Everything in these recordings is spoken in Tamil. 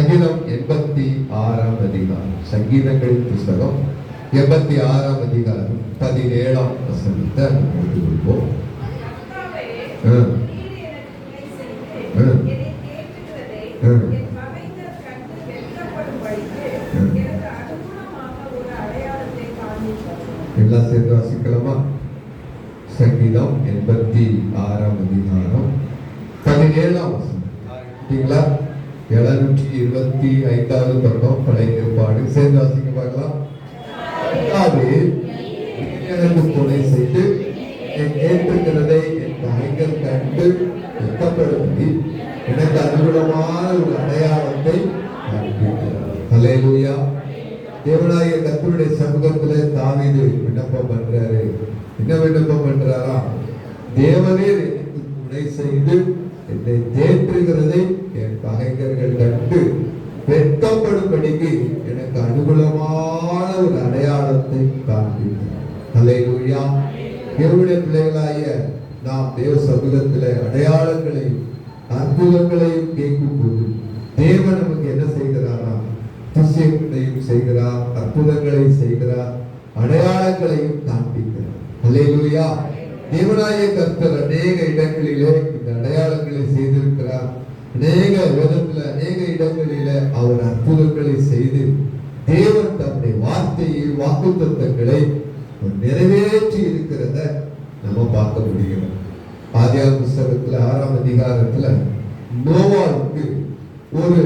சங்கீதம் 86ஆம் அதிகாரம், சங்கீதங்களின் புஸ்தகம் 86ஆம் அதிகாரம் 17ஆம் வசனத்தை எடுத்துக்கொள்வோம். எல்லாம் சேர்ந்து வாசிக்கலாமா? சங்கீதம் 86ஆம் அதிகாரம் 17ஆம் வசனம். 725வது பக்கம் பழைய ஏற்பாடு. சேர்ந்து வாசிக்க பார்க்கலாம். எனக்கு துணை செய்து என் ஏற்றுகிறதை என் பகைஞர் கண்டு வெட்கப்படும்படி எனக்கு அனுகூலமான ஒரு அடையாளத்தை காண்பிக்கிறார். ஹல்லேலூயா. தேவனாகிய கர்த்தருடைய சமூகத்திலே தாவீது விண்ணப்பம் பண்றாரு. என்ன விண்ணப்பம் பண்றாரா? தேவனே எனக்கு துணை செய்து என்னை தேற்றுகிறதை என் பகைஞர்கள் கண்டு வெட்கப்படும்படிக்கு எனக்கு அனுகூலமான ஒரு அடையாளத்தை காண்பிக்கிறார். ஹல்லேலூயா. தேவனுடைய பிள்ளைகளாகிய நாம் தேவ சமூகத்திலே அடையாளங்களையும் அற்புதங்களையும் கேட்கும் போது தேவன் நமக்கு என்ன செய்கிறாரா? அதிசயங்களையும் செய்கிறார், அற்புதங்களையும் செய்கிறார், அடையாளங்களையும் காண்பிக்கிறார். ஹல்லேலூயா. தேவனாகிய கர்த்தர் அநேக இடங்களிலே இந்த அடையாளங்களை செய்திருக்கிறார். அநேக வேதத்துல அநேக இடங்களிலே அவர் அற்புதங்களை செய்து தேவன் தம்முடைய வார்த்தையை வாக்குத்தத்தங்களை நிறைவேற்றி இருக்கிறத நம்ம பார்க்க முடியும். ஆதியாகம புஸ்தகத்துல 6ஆம் அதிகாரத்துல நோவாவுக்கு ஒரு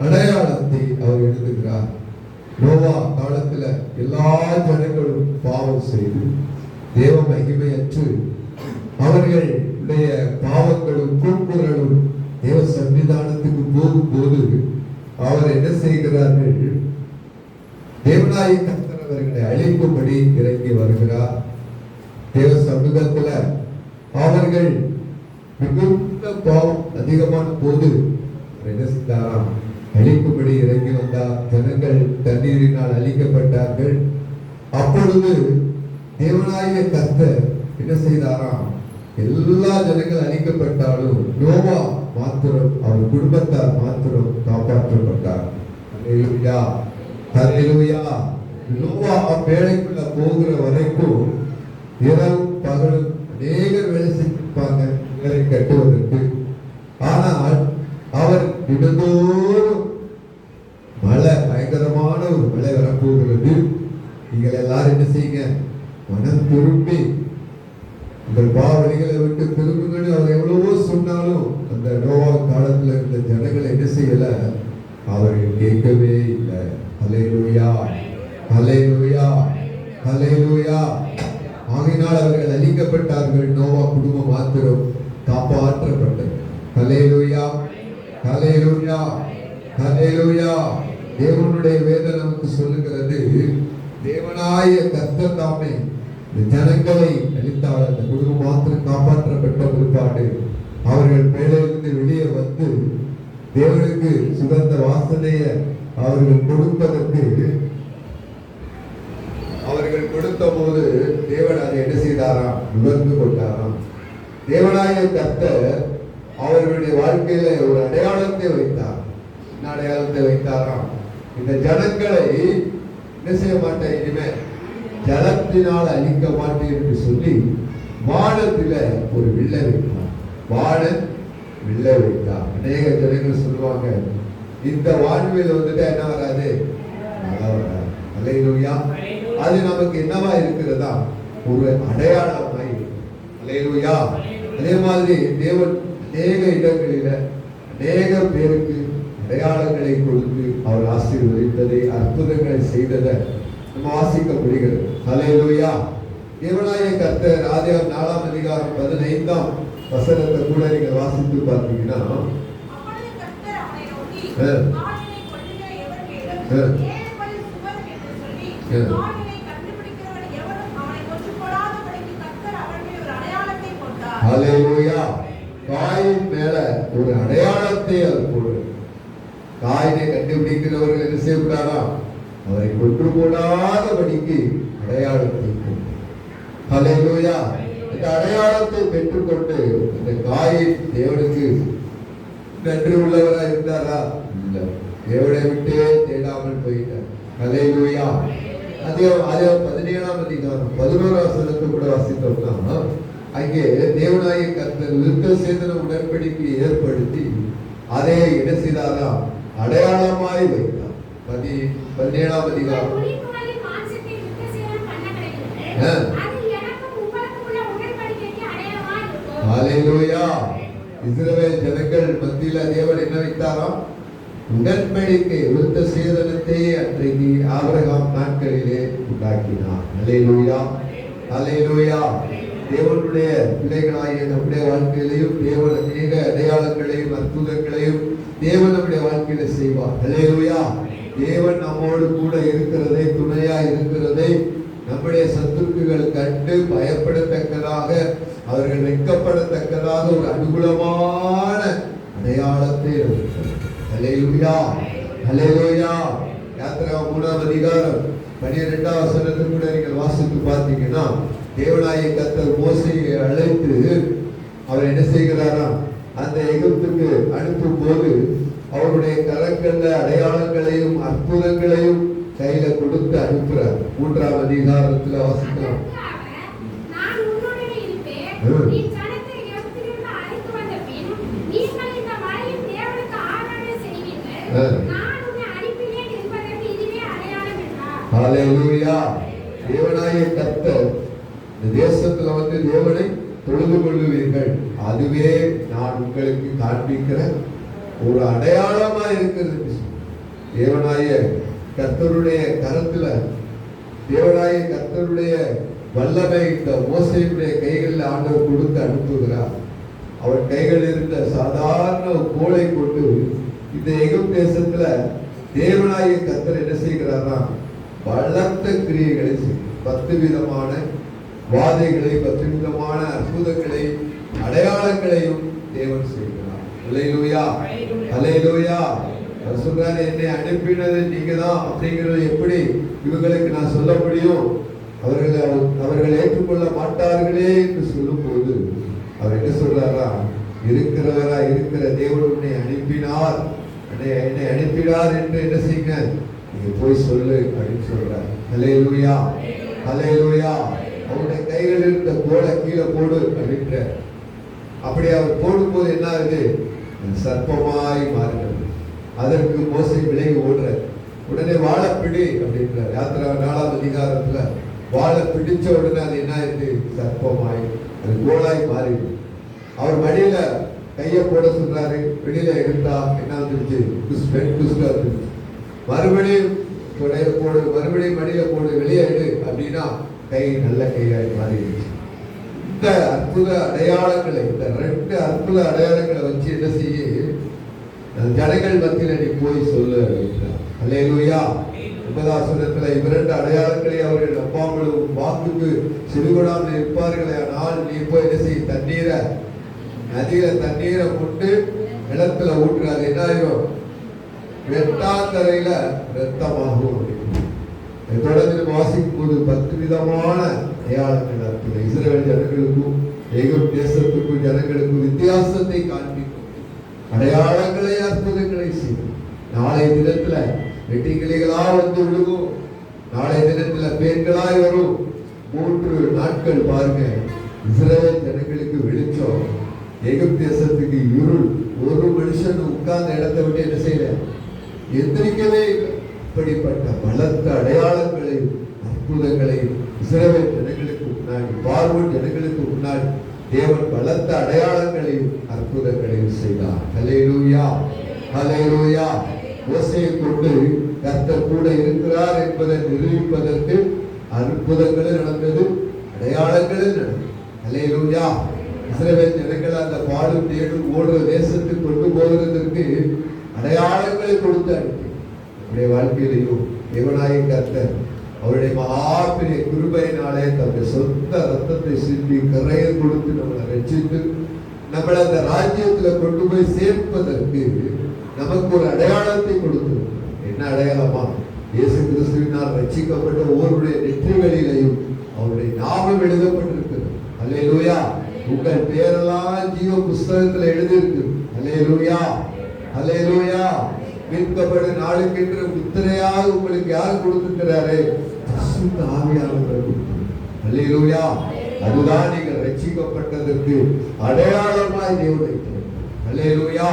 அடையாளத்தை அவர் எழுதுகிறார். நோவா காலத்துல எல்லா ஜனங்களும் பாவம் செய்து தேவ மகிமையற்று அவர்களுடைய பாவங்களும் கூக்குரலும் தேவ சன்னிதானத்துக்கு போகும்போது அவர் என்ன செய்கிறார்கள்? தேவனாகிய கர்த்தர் அவர்களை அழிக்கும்படி இறங்கி வருகிறார். தேவ சமூகத்துல அவர்கள் மிகுந்த பாவம் அதிகமான போது என்ன செய்தாராம்? அழிக்கும்படி இறங்கி வந்தார். ஜனங்கள் தண்ணீரினால் அழிக்கப்பட்டார்கள். அப்பொழுது தேவனாகிய கர்த்தர் என்ன செய்தாராம்? எல்லா ஜனங்கள் அழிக்கப்பட்டாலும் நோவா மாத்திரம், அவர் குடும்பத்தார் மாத்திரம் காப்பாற்றப்பட்டார். ஹல்லேலூயா. ஹல்லேலூயா. நோவா வேலைக்குள்ள போகிற வரைக்கும் இரவும் பகலும் அநேகர் வேலை செஞ்சிருப்பாங்க வீட்டை கட்டுவதற்கு. ஆனால் அவர் தினந்தோறும் மழை, பயங்கரமான ஒரு மழை வரப்போகிறது. நீங்கள் எல்லாரும் என்ன செய்யுங்க? மனம் திரும்பி உங்கள் பாவனைகளை விட்டு திரும்புங்கன்னு அவர் எவ்வளவோ சொன்னாலும் அந்த நோவா காலத்துல இருந்த ஜனங்களை என்ன செய்யல? அவர்கள் கேட்கவே இல்லை. ஹல்லேலூயா. ஹல்லேலூயா. ஹல்லேலூயா. ஆகையினால் அவர்கள் அழிக்கப்பட்டார்கள். நோவா குடும்பம் மாத்திரம் காப்பாற்றப்பட்டது. ஹல்லேலூயா. ஹல்லேலூயா. ஹல்லேலூயா. தேவனுடைய வேதம் நமக்கு சொல்லுகிறது, தேவனாய கர்த்தர் தாமே ஜனங்களை அழித்தால் அந்த குடும்பம் மாத்திரம் காப்பாற்றப்பட்ட பிற்பாடு அவர்கள் மேலிருந்து வெளியே வந்து தேவனுக்கு சுகந்த வாசனையை அவர்கள் கொடுப்பதற்கு அவர்கள் கொடுத்த போது தேவன் அதை என்ன செய்தாராம்? உணர்ந்து கொண்டாராம். தேவனாய கர்த்தர் அவர்களுடைய வாழ்க்கையில ஒரு அடையாளத்தை வைத்தார். என்ன அடையாளத்தை வைத்தாராம்? இந்த ஜனங்களை என்ன செய்ய மாட்டேன், இனிமே ஜலத்தினால் அழிக்க மாட்டேன் என்று சொல்லி வானத்தில ஒரு வில்லை வைத்தார். வானன் வில்லை வைத்தார். அநேக ஜனங்கள் சொல்லுவாங்க, இந்த வான்வில் வந்துட்டு என்ன வராது? மழை வராது. ஹல்லேலூயா. அது நமக்கு என்னவா இருக்கிறதா? ஒரு அடையாளமாய். ஹல்லேலூயா. அதே மாதிரி தேவன் அநேக இடங்களில அநேக பேருக்கு அடையாளங்களை கொடுத்து அவர் ஆசீர்வதித்ததை, அற்புதங்களை செய்ததை நம்ம வாசிக்க முடிகிறது. ஹல்லேலூயா. தேவனாகிய கர்த்தர் ஆதியாகமம் 4ஆம் அதிகாரம் 15ஆம் வசனத்தை கூட நீங்க வாசித்து பார்த்தீங்கன்னா, ஹல்லேலூயா. காயின் மேல ஒரு அடையாளத்தை அவர் போடுறார். காயினை கண்டுபிடிக்கிறவர்கள் என்ன செய்யக்கூடாதா? அவரை கொன்று போடாதபடிக்கு அடையாளத்தை போடுறார். ஹல்லேலூயா. இந்த அடையாளத்தை பெற்றுக்கொண்டு இந்த காயின் தேவனுக்கு நன்றி உள்ளவரா இருந்தாரா? இல்ல. தேவனை விட்டே தேடாமல் போயிட்டார். ஹல்லேலூயா. அதே 17ஆம் அதிகாரம் 11ஆம் வசனத்தை கூட வாசித்தோம்னா, அங்கே தேவனாகிய கர்த்தர் விருத்த சேதன உடன்படிக்கை ஏற்படுத்தி அதை என்ன செய்தாரா? அடையாளமாய் வைத்தார். 17ஆம் அதிகாரம். ஹல்லேலூயா. இஸ்ரவேல் ஜனங்கள் மத்தியில தேவன் என்ன வைத்தாராம்? உடன்படிக்கை விருத்த சேதனத்தை அன்றைக்கு ஆபிரகாம் நாட்களிலே உண்டாக்கினார். ஹல்லேலூயா. ஹல்லேலூயா. தேவனுடைய பிள்ளைகளாகிய நம்முடைய வாழ்க்கையிலையும் தேவன் அநேக அடையாளங்களையும் அற்புதங்களையும் தேவன் நம்முடைய வாழ்க்கையில செய்வார். ஹல்லேலூயா. தேவன் நம்மோடு கூட இருக்கிறதை, துணையா இருக்கிறதை நம்முடைய சத்துருக்கள் கண்டு பயப்படத்தக்கதாக, அவர்கள் வெட்கப்படத்தக்கதாக ஒரு அனுகூலமான அடையாளத்தை ஹல்லேலூயா. ஹல்லேலூயா. யாத்திரா 3ஆம் அதிகாரம் 12ஆம் வசனத்தை கூட நீங்கள் வாசித்து பார்த்தீங்கன்னா, தேவனாகிய கர்த்தர் மோசேயை அழைத்து அவர் என்ன செய்கிறாராம்? அந்த எகிப்துக்கு அனுப்பும் போது அவருடைய கரங்கள்ல அடையாளங்களையும் அற்புதங்களையும் கையில கொடுத்து அனுப்புறார். 3ஆம் அதிகாரத்துல வாசிக்கலாம். ஹல்லேலூயா. தேவனாகிய கர்த்தர் இந்த தேசத்துல வந்து தேவனை தொழுது கொள்ளுவீர்கள், அதுவே நான் உங்களுக்கு காண்பிக்கிற ஒரு அடையாளமா இருக்கிறது. தேவனாகிய கர்த்தருடைய கரத்துல, தேவனாகிய கர்த்தருடைய வல்லமை இந்த மோசேயுடைய கைகளில் ஆண்டவர் கொடுத்து அனுப்புகிறார். அவர் கைகள் இருந்த சாதாரண கோலை கொண்டு இந்த எகிப்து தேசத்துல தேவனாகிய கர்த்தர் என்ன செய்கிறாரா? பலத்த கிரியைகளை செய்யும். 10 விதமான வாதைகளை, 10 விதமான அற்புதங்களை, அடையாளங்களையும் தேவன் செய்கிறார். ஹல்லேலூயா. ஹல்லேலூயா. அவர் சொல்றாரு, என்னை அனுப்பினது நீங்க தான் அப்படிங்கிறது எப்படி இவங்களுக்கு நான் சொல்ல முடியும்? அவர்கள் ஏற்றுக்கொள்ள மாட்டார்களே என்று சொல்லும் போது அவர் என்ன சொல்றாரா? இருக்கிறவரா இருக்கிற தேவன் உன்னை அனுப்பினார், என்னை அனுப்பினார் என்று என்ன செய்யுங்க, நீங்க போய் சொல்லு அப்படின்னு சொல்றார். ஹல்லேலூயா. ஹல்லேலூயா. அவருடைய கைகள் இருந்த கோலை கீழே போடு அப்படின்ற, அப்படி அவர் போடும்போது என்ன ஆகுது? சர்ப்பமாய் மாறுகிறது. அதற்கு மோசே விலகி ஓடுற. உடனே வாழை பிடி அப்படின்றார். யாத்திரா 4ஆம் அதிகாரத்துல வாழை பிடிச்ச உடனே அது என்ன ஆயிடுது? சர்ப்பமாய், அது கோலாய் மாறிடுது. அவர் மடியில கையை போட சொல்றாரு. வெளியில எடுத்தா என்ன வந்துருச்சு? குஸ்டா வந்துருச்சு. மறுபடியும் தொடைய போடு, மறுபடியும் மடியில போடு, வெளியே எடு அப்படின்னா கை நல்ல கையாய் மாறிடுச்சு. இந்த அற்புத அடையாளங்களை, இந்த 2 அற்புத அடையாளங்களை வச்சு என்ன செய்ய, ஜனங்கள் மத்தியில நீ போய் சொல்லு அப்படின்றார். ஹல்லேலூயா. 9ஆம் வசனத்துல இவரண்டு அடையாளங்களை அவர்கள் நம்பாமலும் வாக்குக்கு சிறுகொடாமல் இருப்பார்களே, ஆனால் நீ போய் என்ன செய்ய, தண்ணீரை நதியில தண்ணீரை போட்டு நிலத்துல ஊற்றுறாரு. என்ன ஆகும்? வெட்டாந்தரையில ரத்தமாகும். தொடர்ந்து வாசிக்கும் போது 10 விதமான அடையாளங்கள் இருக்குது. இஸ்ரவேல் ஜனங்களுக்கும் எகிப்து தேசத்துக்கும் ஜனங்களுக்கும் வித்தியாசத்தை காண்பிக்கும் அடையாளங்களை, அற்புதங்களை செய்யும். நாளைய தினத்துல வெட்டிக்கிளிகளா வந்து விழுகும். நாளைய தினத்துல பெண்களாய் வரும். 3 நாட்கள் பாருங்க, இஸ்ரவேல் ஜனங்களுக்கு வெளிச்சம், எகிப்து தேசத்துக்கு இருள். ஒரு மனுஷன் உட்கார்ந்த இடத்தை விட்டு என்ன செய்யல, எந்திரிக்கவே இல்லை. இப்படிப்பட்ட பலத்த அடையாளங்களையும் அற்புதங்களையும் இஸ்ரவேல் ஜனங்களுக்கு முன்னாடி, பார்வோன் ஜனங்களுக்கு முன்னாடி தேவன் பலத்த அடையாளங்களையும் அற்புதங்களையும் செய்தார். ஹல்லேலூயா. ஹல்லேலூயா. மோசேயை கொண்டு கர்த்தர் கூட இருக்கிறார் என்பதை நிரூபிப்பதற்கு அற்புதங்களும் நடந்தது, அடையாளங்களும் நடந்தது. ஹல்லேலூயா. இஸ்ரவேல் ஜனங்கள் அந்த பாடும் தேடும் ஓடுற தேசத்துக்கு கொண்டு போகிறதற்கு அடையாளங்களை கொடுத்து அனுப்பி, நம்முடைய வாழ்க்கையிலையும் தேவனாகிய கர்த்தர் அவருடைய மகா பெரிய கிருபையினாலே தன்னுடைய சொந்த ரத்தத்தை சிந்தி கரையை கொடுத்து நம்மளை ரட்சித்து நம்மளை அந்த ராஜ்யத்துல கொண்டு போய் சேர்ப்பதற்கு நமக்கு ஒரு அடையாளத்தை கொடுத்து. என்ன அடையாளமா? இயேசு கிறிஸ்துவினால் ரட்சிக்கப்பட்ட ஒவ்வொருடைய நெற்றிகளிலையும் அவருடைய நாமம் எழுதப்பட்டிருக்கிறது. அல்லேலூயா. உங்கள் பேரெல்லாம் ஜீவ புஸ்தகத்துல எழுதியிருக்கு. அல்லேலூயா. அல்லேலூயா. மீட்கப்படும் நாளுக்கென்று முத்திரையாக உங்களுக்கு யார் கொடுத்திருக்கிறாரு? பரிசுத்த ஆவியானவர். அல்லேலூயா. அதுதான் நீங்கள் ரட்சிக்கப்பட்டதற்கு அடையாளமாய் தேவன் வைத்திருக்கிறார். அல்லேலூயா.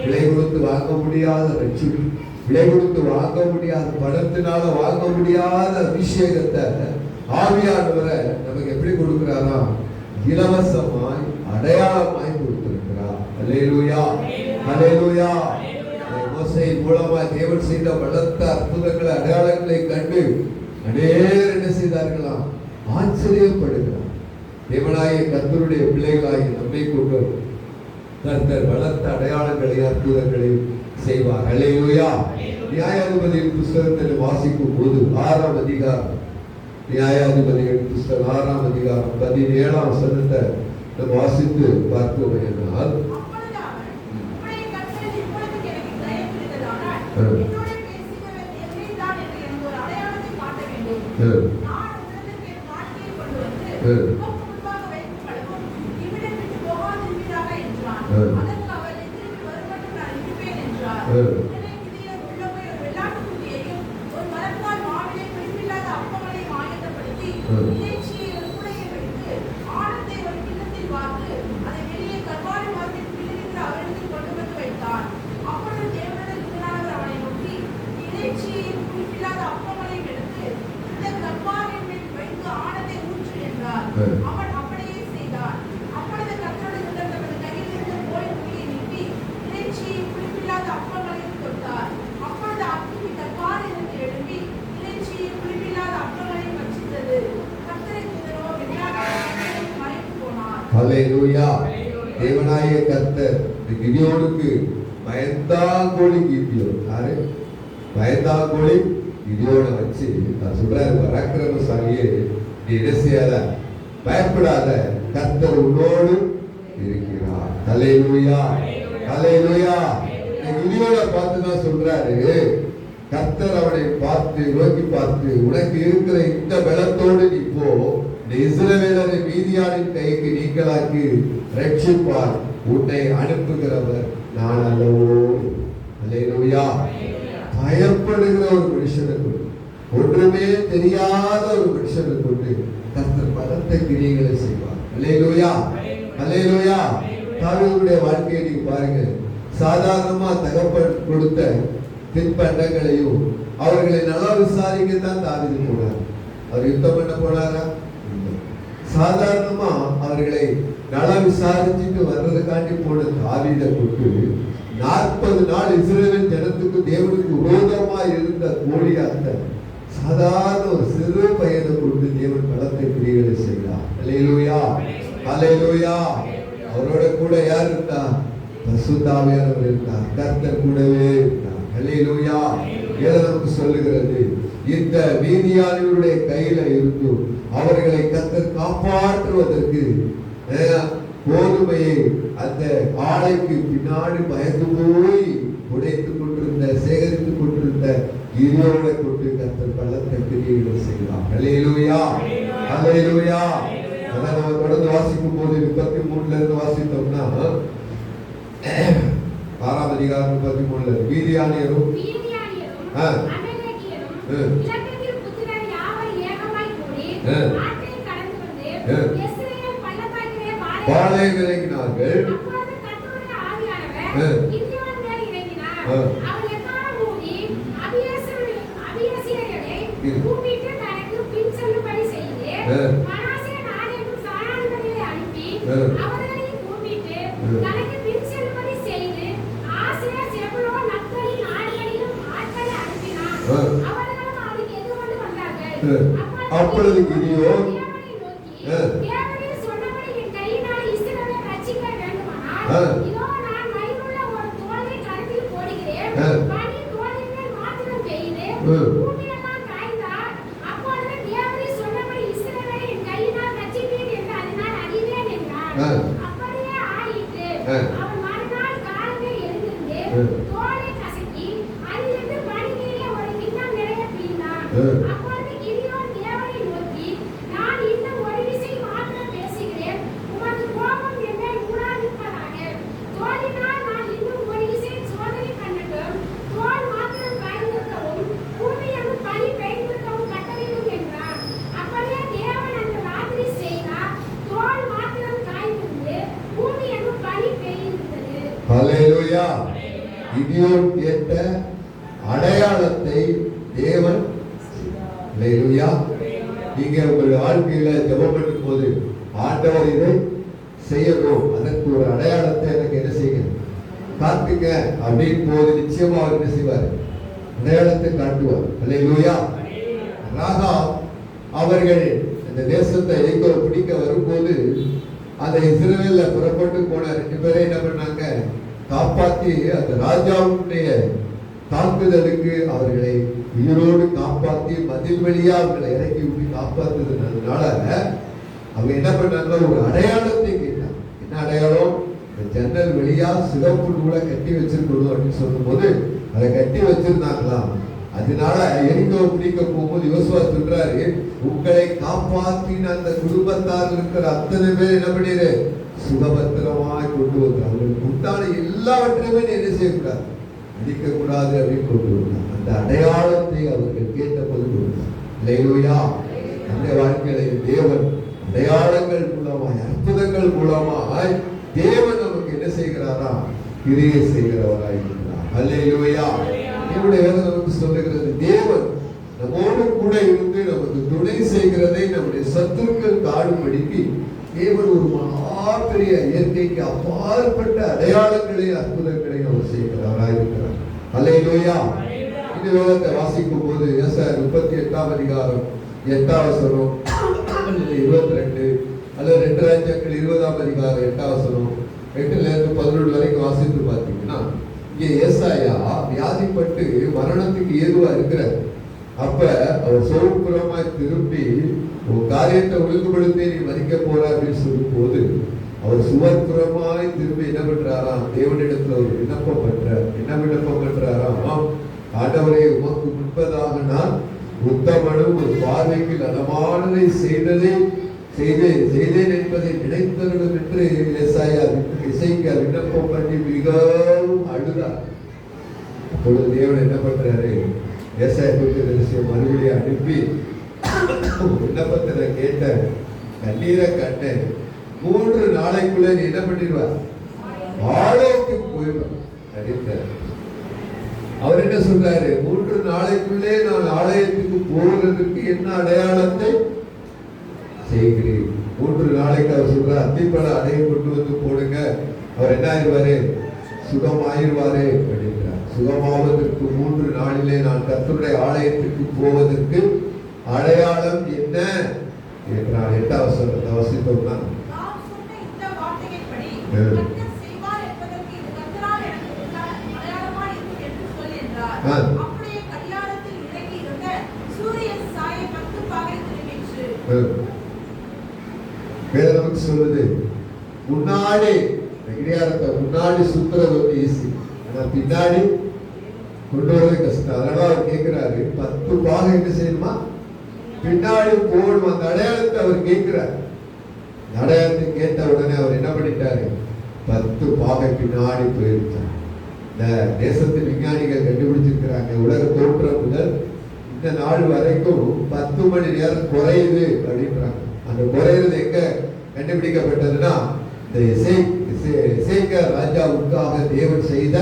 விலை கொடுத்து வாங்க முடியாத ரட்சிப்பு, விலை கொடுத்து வாங்க முடியாத, பணத்தினால வாங்க முடியாத அபிஷேகத்தை ஆவியானவரை நமக்கு எப்படி கொடுக்கிறாரா? இலவசமாய் அடையாளமாய் கொடுத்திருக்கிறார். அல்லேலூயா. அல்லேலூயா. மோசேயின் மூலமாய் தேவன் செய்த பலத்த அற்புதங்களை, அடையாளங்களை கண்டு அநேகர் என்ன செய்தார்களாம்? ஆச்சரியப்படுகிறார். தேவனாகிய கர்த்தருடைய பிள்ளைகளாகி நம்மை கொண்டு கர்த்தர் பலத்த அடையாளங்களை, அற்புதங்களை செய்வார். அல்லேலூயா. நியாயாதிபதியின் புஸ்தகத்தில் வாசிக்கும் போது 6ஆம் அதிகாரம், நியாயாதிபதியின் புஸ்தகம் 6ஆம் அதிகாரம் 17ஆம் வசனத்தை நாம் வாசித்து பார்க்கிறோம். அவன் அப்படியே செய்தான். அப்பொழுது கர்த்தருடைய தூதன் தமது கையில் இருந்த கோலின் நீட்டி இறைச்சியை புளிப்பில்லாத அப்பங்களையும் தொட்டார். அப்பொழுது அக்கினி கற்பாரிலிருந்து எழும்பி இறைச்சியை புளிப்பில்லாத அப்பங்களையும் பட்சித்தது. கர்த்தரின் தூதரோ விஞ்ஞானத்தை மறைத்து போனார். அல்லேலூயா. தேவனாகிய கர்த்தர் கிதியோனுக்கு பயந்தாங்கோலி கிதியோன் யாரு? பயந்தாங்கோலி கிதியோனை வச்சு நான் சொல்றாரு, பராக்கிரமசாலியே நீ என்ன செய்யாத, பயப்படாத, கர்த்தர் உன்னோடு இருக்கிறார். அல்லேலூயா. அல்லேலூயா. கிதியோனை பார்த்து தான் சொல்றாரு, கர்த்தர் அவனை பார்த்து நோக்கி பார்த்து, உனக்கு இருக்கிற இந்த பலத்தோடு நீ போ, இந்த இஸ்ரவேலரை மீதியானின் கைக்கு நீங்களாக்கி ரட்சிப்பார், உன்னை அனுப்புகிறவர் நான் அல்லவோ. அல்லேலூயா. பயப்படுகிற ஒரு மனுஷனை கொண்டு, ஒன்றுமே தெரியாத ஒரு மனுஷனை கொண்டு கர்த்தர் பலத்த கிரியைகளை செய்வார். அல்லேலூயா. அல்லேலூயா. தாவீதுடைய வாழ்க்கையை நீங்க பாருங்க. சாதாரணமா தகப்பன் கொடுத்த தின்பண்டங்களையும் அவர்களை நல்லா விசாரிக்கத்தான் தாவீது போனார். அவர் யுத்தம் பண்ண போனாரா? சாதாரணமா அவர்களை நல்லா விசாரிச்சுட்டு வர்றதுக்காண்டி போன தாவீதை கொண்டு 40 நாள் இஸ்ரவேல் ஜனத்துக்கு தேவனுக்கு விரோதமா இருந்த கோலியாத்த சாதாரண ஒரு சிறு பையனை கொண்டு தேவன் பலத்த கிரியைகளை செய்தார். அல்லேலூயா. அல்லேலூயா. அவரோட கூட யார் இருந்தா? பரிசுத்த ஆவியானவர் இருந்தார். கர்த்தர் கூடவே இருந்தார். அல்லேலூயா. நமக்கு சொல்லுகிறது, இந்த மீதியானியருடைய கையில இருந்து அவர்களை கர்த்தர் காப்பாற்றுவதற்கு கோதுமையை அந்த ஆலைக்கு பின்னாடி பயந்து போய் உடைத்துக் கொண்டிருந்த, சேகரித்துக் கொண்டிருந்த கிதியோனை கொண்டு கர்த்தர் பலத்த கிரியைகளை செய்தார். அல்லேலூயா. அல்லேலூயா. அதான் நம்ம தொடர்ந்து வாசிக்கும் போது 33ல இருந்து வாசித்தோம்னா 6ஆம் அதிகாரம் 33ல மீதியானியரும் பாலை விலகினார்கள். அப்பொழுது கிதியோன் சோதனை கிதியோன் கேட்ட அடையாளத்தை தேவன் அல்லேலூயா. நீங்க உங்களுடைய வாழ்க்கையில ஜெபம் பண்ணும் போது ஆண்டவர் இதை செய்யணும், அதற்கு ஒரு அடையாளத்தை எனக்கு என்ன செய்யுங்க, காட்டுங்க அப்படின்னு போது நிச்சயமா அவர் என்ன செய்வார், அடையாளத்தை காட்டுவார். அல்லேலூயா. ராகாப் அவர்கள் இந்த தேசத்தை எரிகோ பிடிக்க வரும்போது அந்த இஸ்ரவேல்ல புறப்பட்டு போன 2 பேரை என்ன பண்ணாங்க, காப்பாற்றி அந்த ராஜாவுடைய தாக்குதலுக்கு அவர்களை உயிரோடு காப்பாற்றி மதில் வழியா அவர்களை இறக்கி விட்டு காப்பாத்துறதுனால அவங்க என்ன பண்ணாங்க, ஒரு அடையாளத்தை கேட்டாங்க. என்ன அடையாளம்? இந்த ஜன்னல் வழியா சிவப்பு நூலை கட்டி வச்சிருக்கணும் அப்படின்னு சொல்லும் போது அதை கட்டி வச்சிருந்தாங்களாம். அதனால எரிகோ பிடிக்க போகும்போது யோசுவா சொல்றாரு, உங்களை காப்பாற்றின அந்த குடும்பத்தார் இருக்கிற அத்தனை பேர் என்ன பண்ணிடு, சுகபத்திரமாய் கொண்டு வந்தார். அவங்களுக்கு உண்டான எல்லாவற்றையுமே என்ன செய்யக்கூடாது, அடிக்க கூடாது அப்படின்னு கொண்டு வந்தார். அந்த அடையாளத்தை அவர்கள் கேட்டபோது கொடுத்தார். அல்லேலூயா. அந்த வாழ்க்கையில தேவன் அடையாளங்கள் மூலமாய் அற்புதங்கள் மூலமாய் தேவன் நமக்கு என்ன செய்கிறாரா, கிரியை செய்கிறவராய் இருக்கிறார். அல்லேலூயா. என்னுடைய வேதம் நமக்கு சொல்லுகிறது, தேவன் நம்மோடு கூட இருந்து நமக்கு துணை செய்கிறதை நம்முடைய சத்துருக்கள் காணும்படிக்கு தேவன் ஒரு மகா பெரிய இயற்கைக்கு அப்பாற்பட்ட அடையாளங்களை அற்புதங்களை அவர் செய்கிறவராய் இருக்கிறார். அல்லேலூயா. இந்த வேதத்தை வாசிக்கும் போது ஏசாயா 38ஆம் அதிகாரம் 8ஆம் வசனம், 22 அல்லது 2 ராஜாக்கள் 20ஆம் அதிகாரம் 8ஆம் வசனம் 8ல இருந்து 11 வரைக்கும் வாசித்து பார்த்தீங்கன்னா, இங்கே ஏசாயா வியாதிப்பட்டு மரணத்துக்கு ஏதுவா இருக்கிறார். அப்ப அவர் சோர்புறமாய் திரும்பி ஒரு காரியத்தை ஒழுங்குபடுத்தி நீ மதிக்க போற அப்படின்னு சொல்லும் போது அவர் சுவர்புறமாய் திரும்பி என்ன பண்றாராம், தேவனிடத்துல ஒரு விண்ணப்பம் பண்றார். என்ன விண்ணப்பம் பண்றாராம், ஆண்டவரே உமக்கு முன்பதாக நான் உத்தமனும் ஒரு பார்வைக்கு நலமானதை செய்தேன் என்பதை நினைத்தருளும் என்று இசைக்கு விண்ணப்பம் பண்ணி மிகவும் அழுதார். அப்பொழுது தேவன் என்ன பண்றாரு, ஏசாயா மறுபடியும் அனுப்பி விண்ணப்பத்தை கேட்ட கண்ணீரை கண்ட 3 நாளைக்குள்ள நீ என்ன பண்ணிடுவார், ஆலயத்துக்கு போயிடுவார் அப்படின்றார். அவர் என்ன சொல்றாரு, 3 நாளைக்குள்ளே நான் ஆலயத்துக்கு போகிறதுக்கு என்ன அடையாளத்தை செய்கிறேன். 3 நாளைக்கு அவர் சொல்றார், அத்திப்பழ அடையை கொண்டு வந்து போடுங்க, அவர் என்ன ஆயிடுவாரு, சுகமாயிருவாரு அப்படின்றார். சுகமாவதற்கு 3 நாளிலே நான் கர்த்தருடைய ஆலயத்துக்கு போவதற்கு அடையாளம் என்ன என்றார். 8ஆம் வசனத்தை வாசித்தோம்னா, வேதம் சொல்லுது, முன்னாடி முன்னாடி சுத்துறது வந்து ஈஸி, ஆனா பின்னாடி கொண்டு வரது கஷ்டம். அதனால அவர் கேட்கிறாரு, 10 பாகம் என்ன செய்யணுமா, பின்னாடி போடும். அந்த அடையாளத்தை அவர் கேட்கிறார். அடையாளத்தை கேட்ட உடனே அவர் என்ன பண்ணிட்டாரு, 10 பாகம் பின்னாடி போயிருக்கார். இந்த தேசத்து விஞ்ஞானிகள் கண்டுபிடிச்சிருக்கிறாங்க, உலக தோற்றம் முதல் இந்த நாள் வரைக்கும் 10 மணி நேரம் குறையுது அப்படின்றாங்க. அந்த குறையிறது எங்க கண்டுபிடிக்கப்பட்டதுன்னா, இந்த எசேக்கியா ராஜாவுக்காக தேவன் செய்த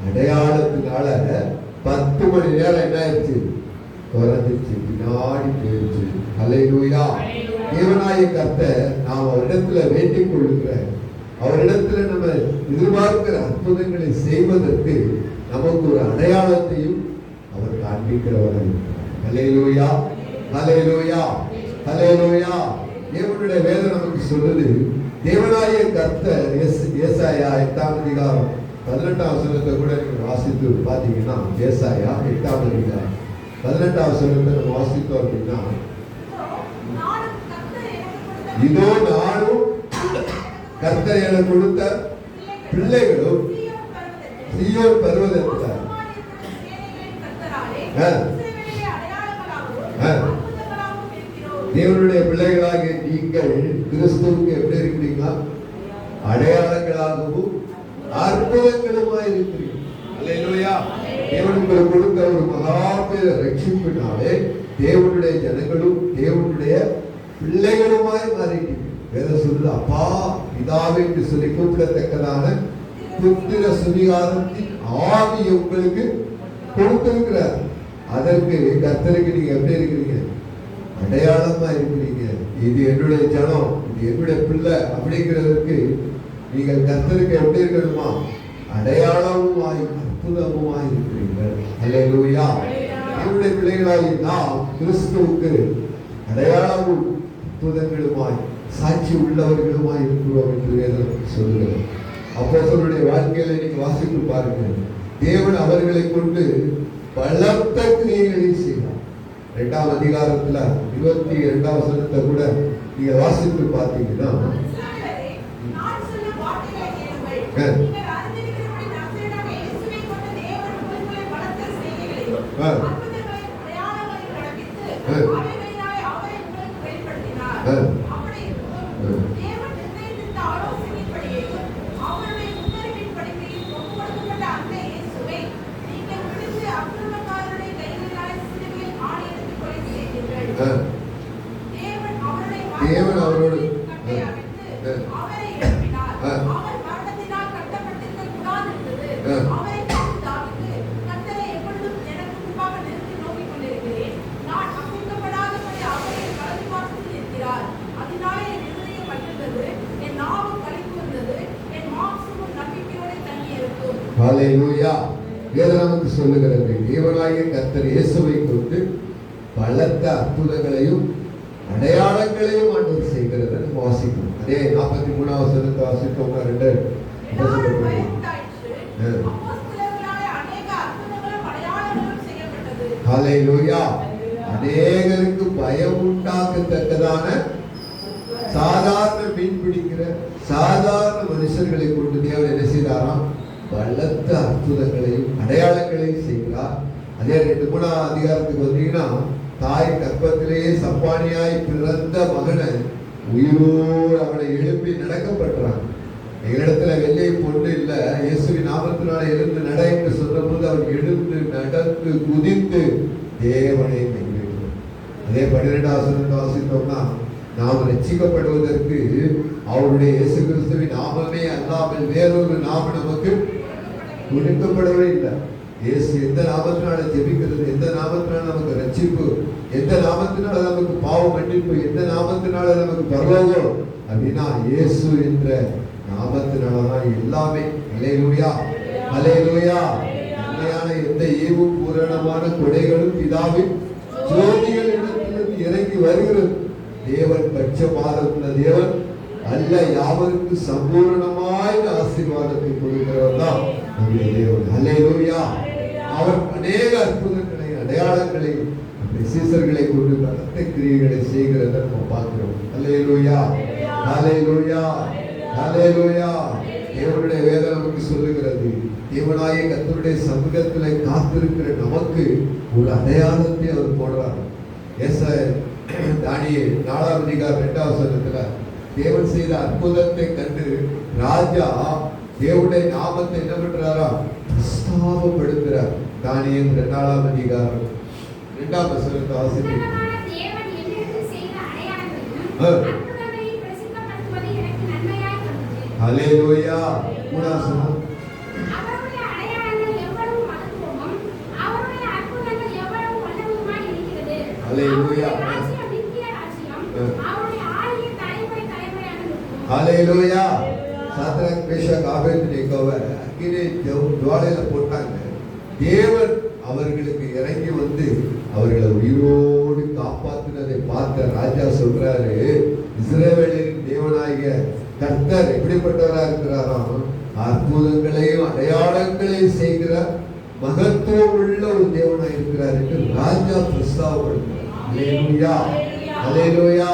அடையாளத்தினால 10 மணி நேரம் என்ன ஆயிடுச்சு, குறைஞ்சிச்சு, பின்னாடி போயிடுச்சு. அல்லேலூயா. தேவனாய கர்த்தர் நாம் அவரிடத்துல வேண்டிக் கொள்ளுகிற, அவரிடத்துல நம்ம எதிர்பார்க்கிற அற்புதங்களை செய்வதற்கு நமக்கு ஒரு அடையாளத்தையும் அவர் காண்பிக்கிறவராக. அல்லேலூயா, அல்லேலூயா, அல்லேலூயா. தேவனுடைய வேதம் நமக்கு சொல்லுது, தேவனாய கர்த்தர் ஏசாயா 8ஆம் அதிகாரம் 18ஆம் வசனத்தை கூட நீங்க வாசித்து பாத்தீங்கன்னா, ஏசாயா 8ஆம் அதிகாரம் 18ஆம் வசனத்தை நம்ம வாசித்தோம் அப்படின்னா, இதோ நானும் கர்த்தர் எனக்கு கொடுத்த பிள்ளைகளும் சீயோன் பர்வதத்தில் தேவனுடைய பிள்ளைகளாகிய நீங்கள் கிறிஸ்துவுக்கு எப்படி இருக்கிறீங்களா, அடையாளங்களாகவும் அற்புதங்களுமாய் இருக்கிறீர்கள். அல்லேலூயா. தேவனுக்கு கொடுத்த ஒரு மகாபெரிய ரட்சிப்பினாலே தேவனுடைய ஜனங்களும் தேவனுடைய பிள்ளைகளுமாய் மாறிட்டீங்க. வேதம் சொல்லுது, அப்பா பிதாவை என்று சொல்லி கூப்பிடத்தக்கதான புத்திர சுவிகாரத்தின் ஆவி உங்களுக்கு கொடுத்திருக்கிறார். அதற்கு கர்த்தருக்கு நீங்க எப்படி இருக்கிறீங்க? அடையாளமா இருக்கிறீங்க. இது என்னுடைய ஜனம், இது என்னுடைய பிள்ளை அப்படிங்கிறதுக்கு நீங்கள் கர்த்தருக்கு எப்படி இருக்கணுமா? அடையாளமுமாய் அற்புதமுமாய் இருக்கிறீர்கள். அல்லேலூயா. என்னுடைய பிள்ளைகளாகி நாம் கிறிஸ்துவுக்கு அடையாளமும் அற்புதங்களுமாய் சாட்சி உள்ளவர்களுமாய் இருக்கிறோம் என்று வேதம் சொல்லுகிறது. அப்போஸ்தலருடைய வாழ்க்கையில நீங்க வாசித்து பாருங்க. தேவன் அவர்களை கொண்டு பலத்த கிரியைகளை செய்தார். 2ஆம் அதிகாரத்துல 22ஆம் வசனத்தை கூட நீங்க வாசித்து பார்த்தீங்கன்னா, தேவன் அவரோடு ஹல்லேலூயா. வேதம் நமக்கு சொல்லுகிறது, தேவனாகிய கர்த்தர் இயேசுவை கொண்டு பலத்த அற்புதங்களையும் அடையாளங்களையும் ஆண்டவர் செய்கிறத நம்ம வாசிக்கணும். அதே 43ஆம் வசனத்தை வாசித்தோம்னா 2 ஹல்லேலூயா. அநேகருக்கு பயம் உண்டாக்கத்தக்கதான சாதாரண மீன் பிடிக்கிற சாதாரண மனுஷர்களை கொண்டு தேவன் என்ன செய்தாராம்? பலத்த அற்புதங்களையும் அடையாளங்களையும் செய்கிறார். அதே 2-3ஆம் அதிகாரத்துக்கு வந்தீங்கன்னா, தாய் கர்ப்பத்திலேயே சப்பானியாய் பிறந்த மகனை உயிரோடு அவனை எழுப்பி நடக்கப்பட்டான். எங்களிடத்துல வெள்ளை பொண்ணு இல்ல, இயேசுவின் நாமத்தினால எழுந்து நட என்று சொன்னபோது அவன் எழுந்து நடந்து குதித்து தேவனை மெய்விட்டான். அதே 12ஆம் வசனத்தை வாசித்தோம்னா, நாம் ரட்சிக்கப்படுவதற்கு அவருடைய இயேசு கிறிஸ்துவின் நாமமே அல்லாமல் வேறொரு நாமம் நமக்கு கொடுக்கப்படவே இல்லை. இயேசு எந்த நாமத்தினால ஜெபிக்கிறது, எந்த நாமத்தினால நமக்கு ரட்சிப்பு, எந்த நாமத்தினால நமக்கு பாவ மன்னிப்பு, எந்த நாமத்தினால நமக்கு பரலோகம் அப்படின்னா இயேசு என்ற நாமத்தினாலதான் எல்லாமே. அல்லேலூயா, அல்லேலூயா. உண்மையான எந்த ஈவும் பூரணமான கொடைகளும் பிதாவின் ஜோதிகளிடத்திலிருந்து இறங்கி வருகிறது. தேவன் பட்சபாதம் உள்ள தேவன் அல்ல, யாவருக்கு சம்பூர்ணமாய் ஆசீர்வாதத்தை கொடுக்கிறவர் தான் நம்முடைய தேவன். அல்லேலூயா. அவர் அநேக அற்புதங்களை அடையாளங்களை சீசர்களை கொண்டு பலத்த கிரியைகளை செய்கிறத நம்ம பார்க்கிறோம். அல்லேலூயா, அல்லேலூயா, அல்லேலூயா. தேவனுடைய வேதம் நமக்கு சொல்லுகிறது, தேவனாகிய கர்த்தருடைய சமூகத்திலே காத்திருக்கிற நமக்கு ஒரு அடையாளத்தை அவர் போடுறார். தானியேல் 4ஆம் அதிகாரம் 2ஆம் வசனத்துல தேவன் செய்த அற்புதத்தை கண்டு ராஜா தேவனுடைய நாமத்தை என்ன பண்றாரா? பிரஸ்தாபப்படுத்துறார். தானியேல் 2ஆம் அதிகாரம் 2ஆம் வசனத்தை வாசிக்கிறேன். ஹல்லேலூயா. 3ஆம் வசனம். ஹல்லேலூயா, ஹல்லேலூயா. சாத்ராக் மேஷாக் ஆபேத்நேகோவை அக்கினி ஜுவாலையில போட்டாங்க. தேவன் அவர்களுக்கு இறங்கி வந்து அவர்களை உயிரோடு காப்பாற்றினதை பார்த்த ராஜா சொல்றாரு, இஸ்ரவேலின் தேவனாகிய கர்த்தர் எப்படிப்பட்டவரா இருக்கிறாராம்? அற்புதங்களையும் அடையாளங்களையும் செய்கிற மகத்துவம் உள்ள ஒரு தேவனாய் இருக்கிறார் என்று ராஜா பிரஸ்தாபப்படுகிறார். அல்லேலூயா, அல்லேலூயா.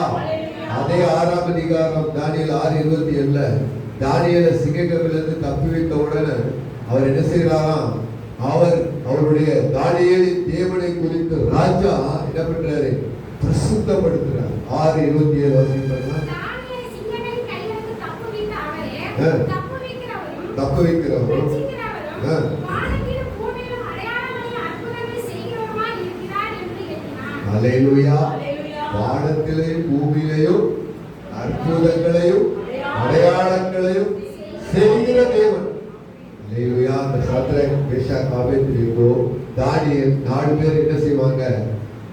அதே 6ஆம் அதிகாரம் தானியேல் 6:27 தானியேலை சிங்கக்கவிலிருந்து தப்பி வைத்த உடனே அவர் என்ன செய்கிறாராம்? அவருடைய தானியேலின் தேவனை குறித்து ராஜா என்ன பண்றாரு? பிரசுத்தப்படுத்துறார். 6:27 வாசிப்பா. தப்பு வைக்கிறவரும் அல்லேலூயா. வானத்திலேயும் பூமியிலேயும் அற்புதங்களையும் அடையாளங்களையும் செய்கிற தேவன். அல்லேலூயா. அந்த சாத்ராக் மேஷாக் ஆபேத்நேகோ தானியேல் 4 பேர் என்ன செய்வாங்க?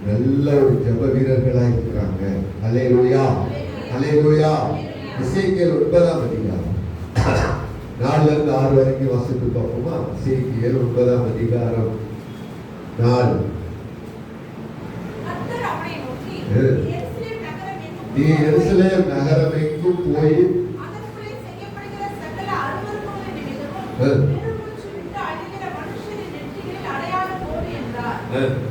நல்ல ஒரு ஜெப வீரர்களா இருக்கிறாங்க. அல்லேலூயா, அல்லேலூயா. எசேக்கியேல் 9ஆம் அதிகாரம் 4 இருந்து 6 வரைக்கும் வாசித்து பார்ப்போமா? எசேக்கியேல் 9ஆம் அதிகாரம் 4. கர்த்தர் அவனை நோக்கி, நீ எருசலேம் நகரம் எங்கும் போய் அதற்குள்ளே செய்யப்படுகிற சகல அருவருப்புகளின் நிமித்தமும் பெருமூச்சு விட்டு அழுகிற மனுஷரின் நெற்றிகளில் அடையாளம் போடு என்றார்.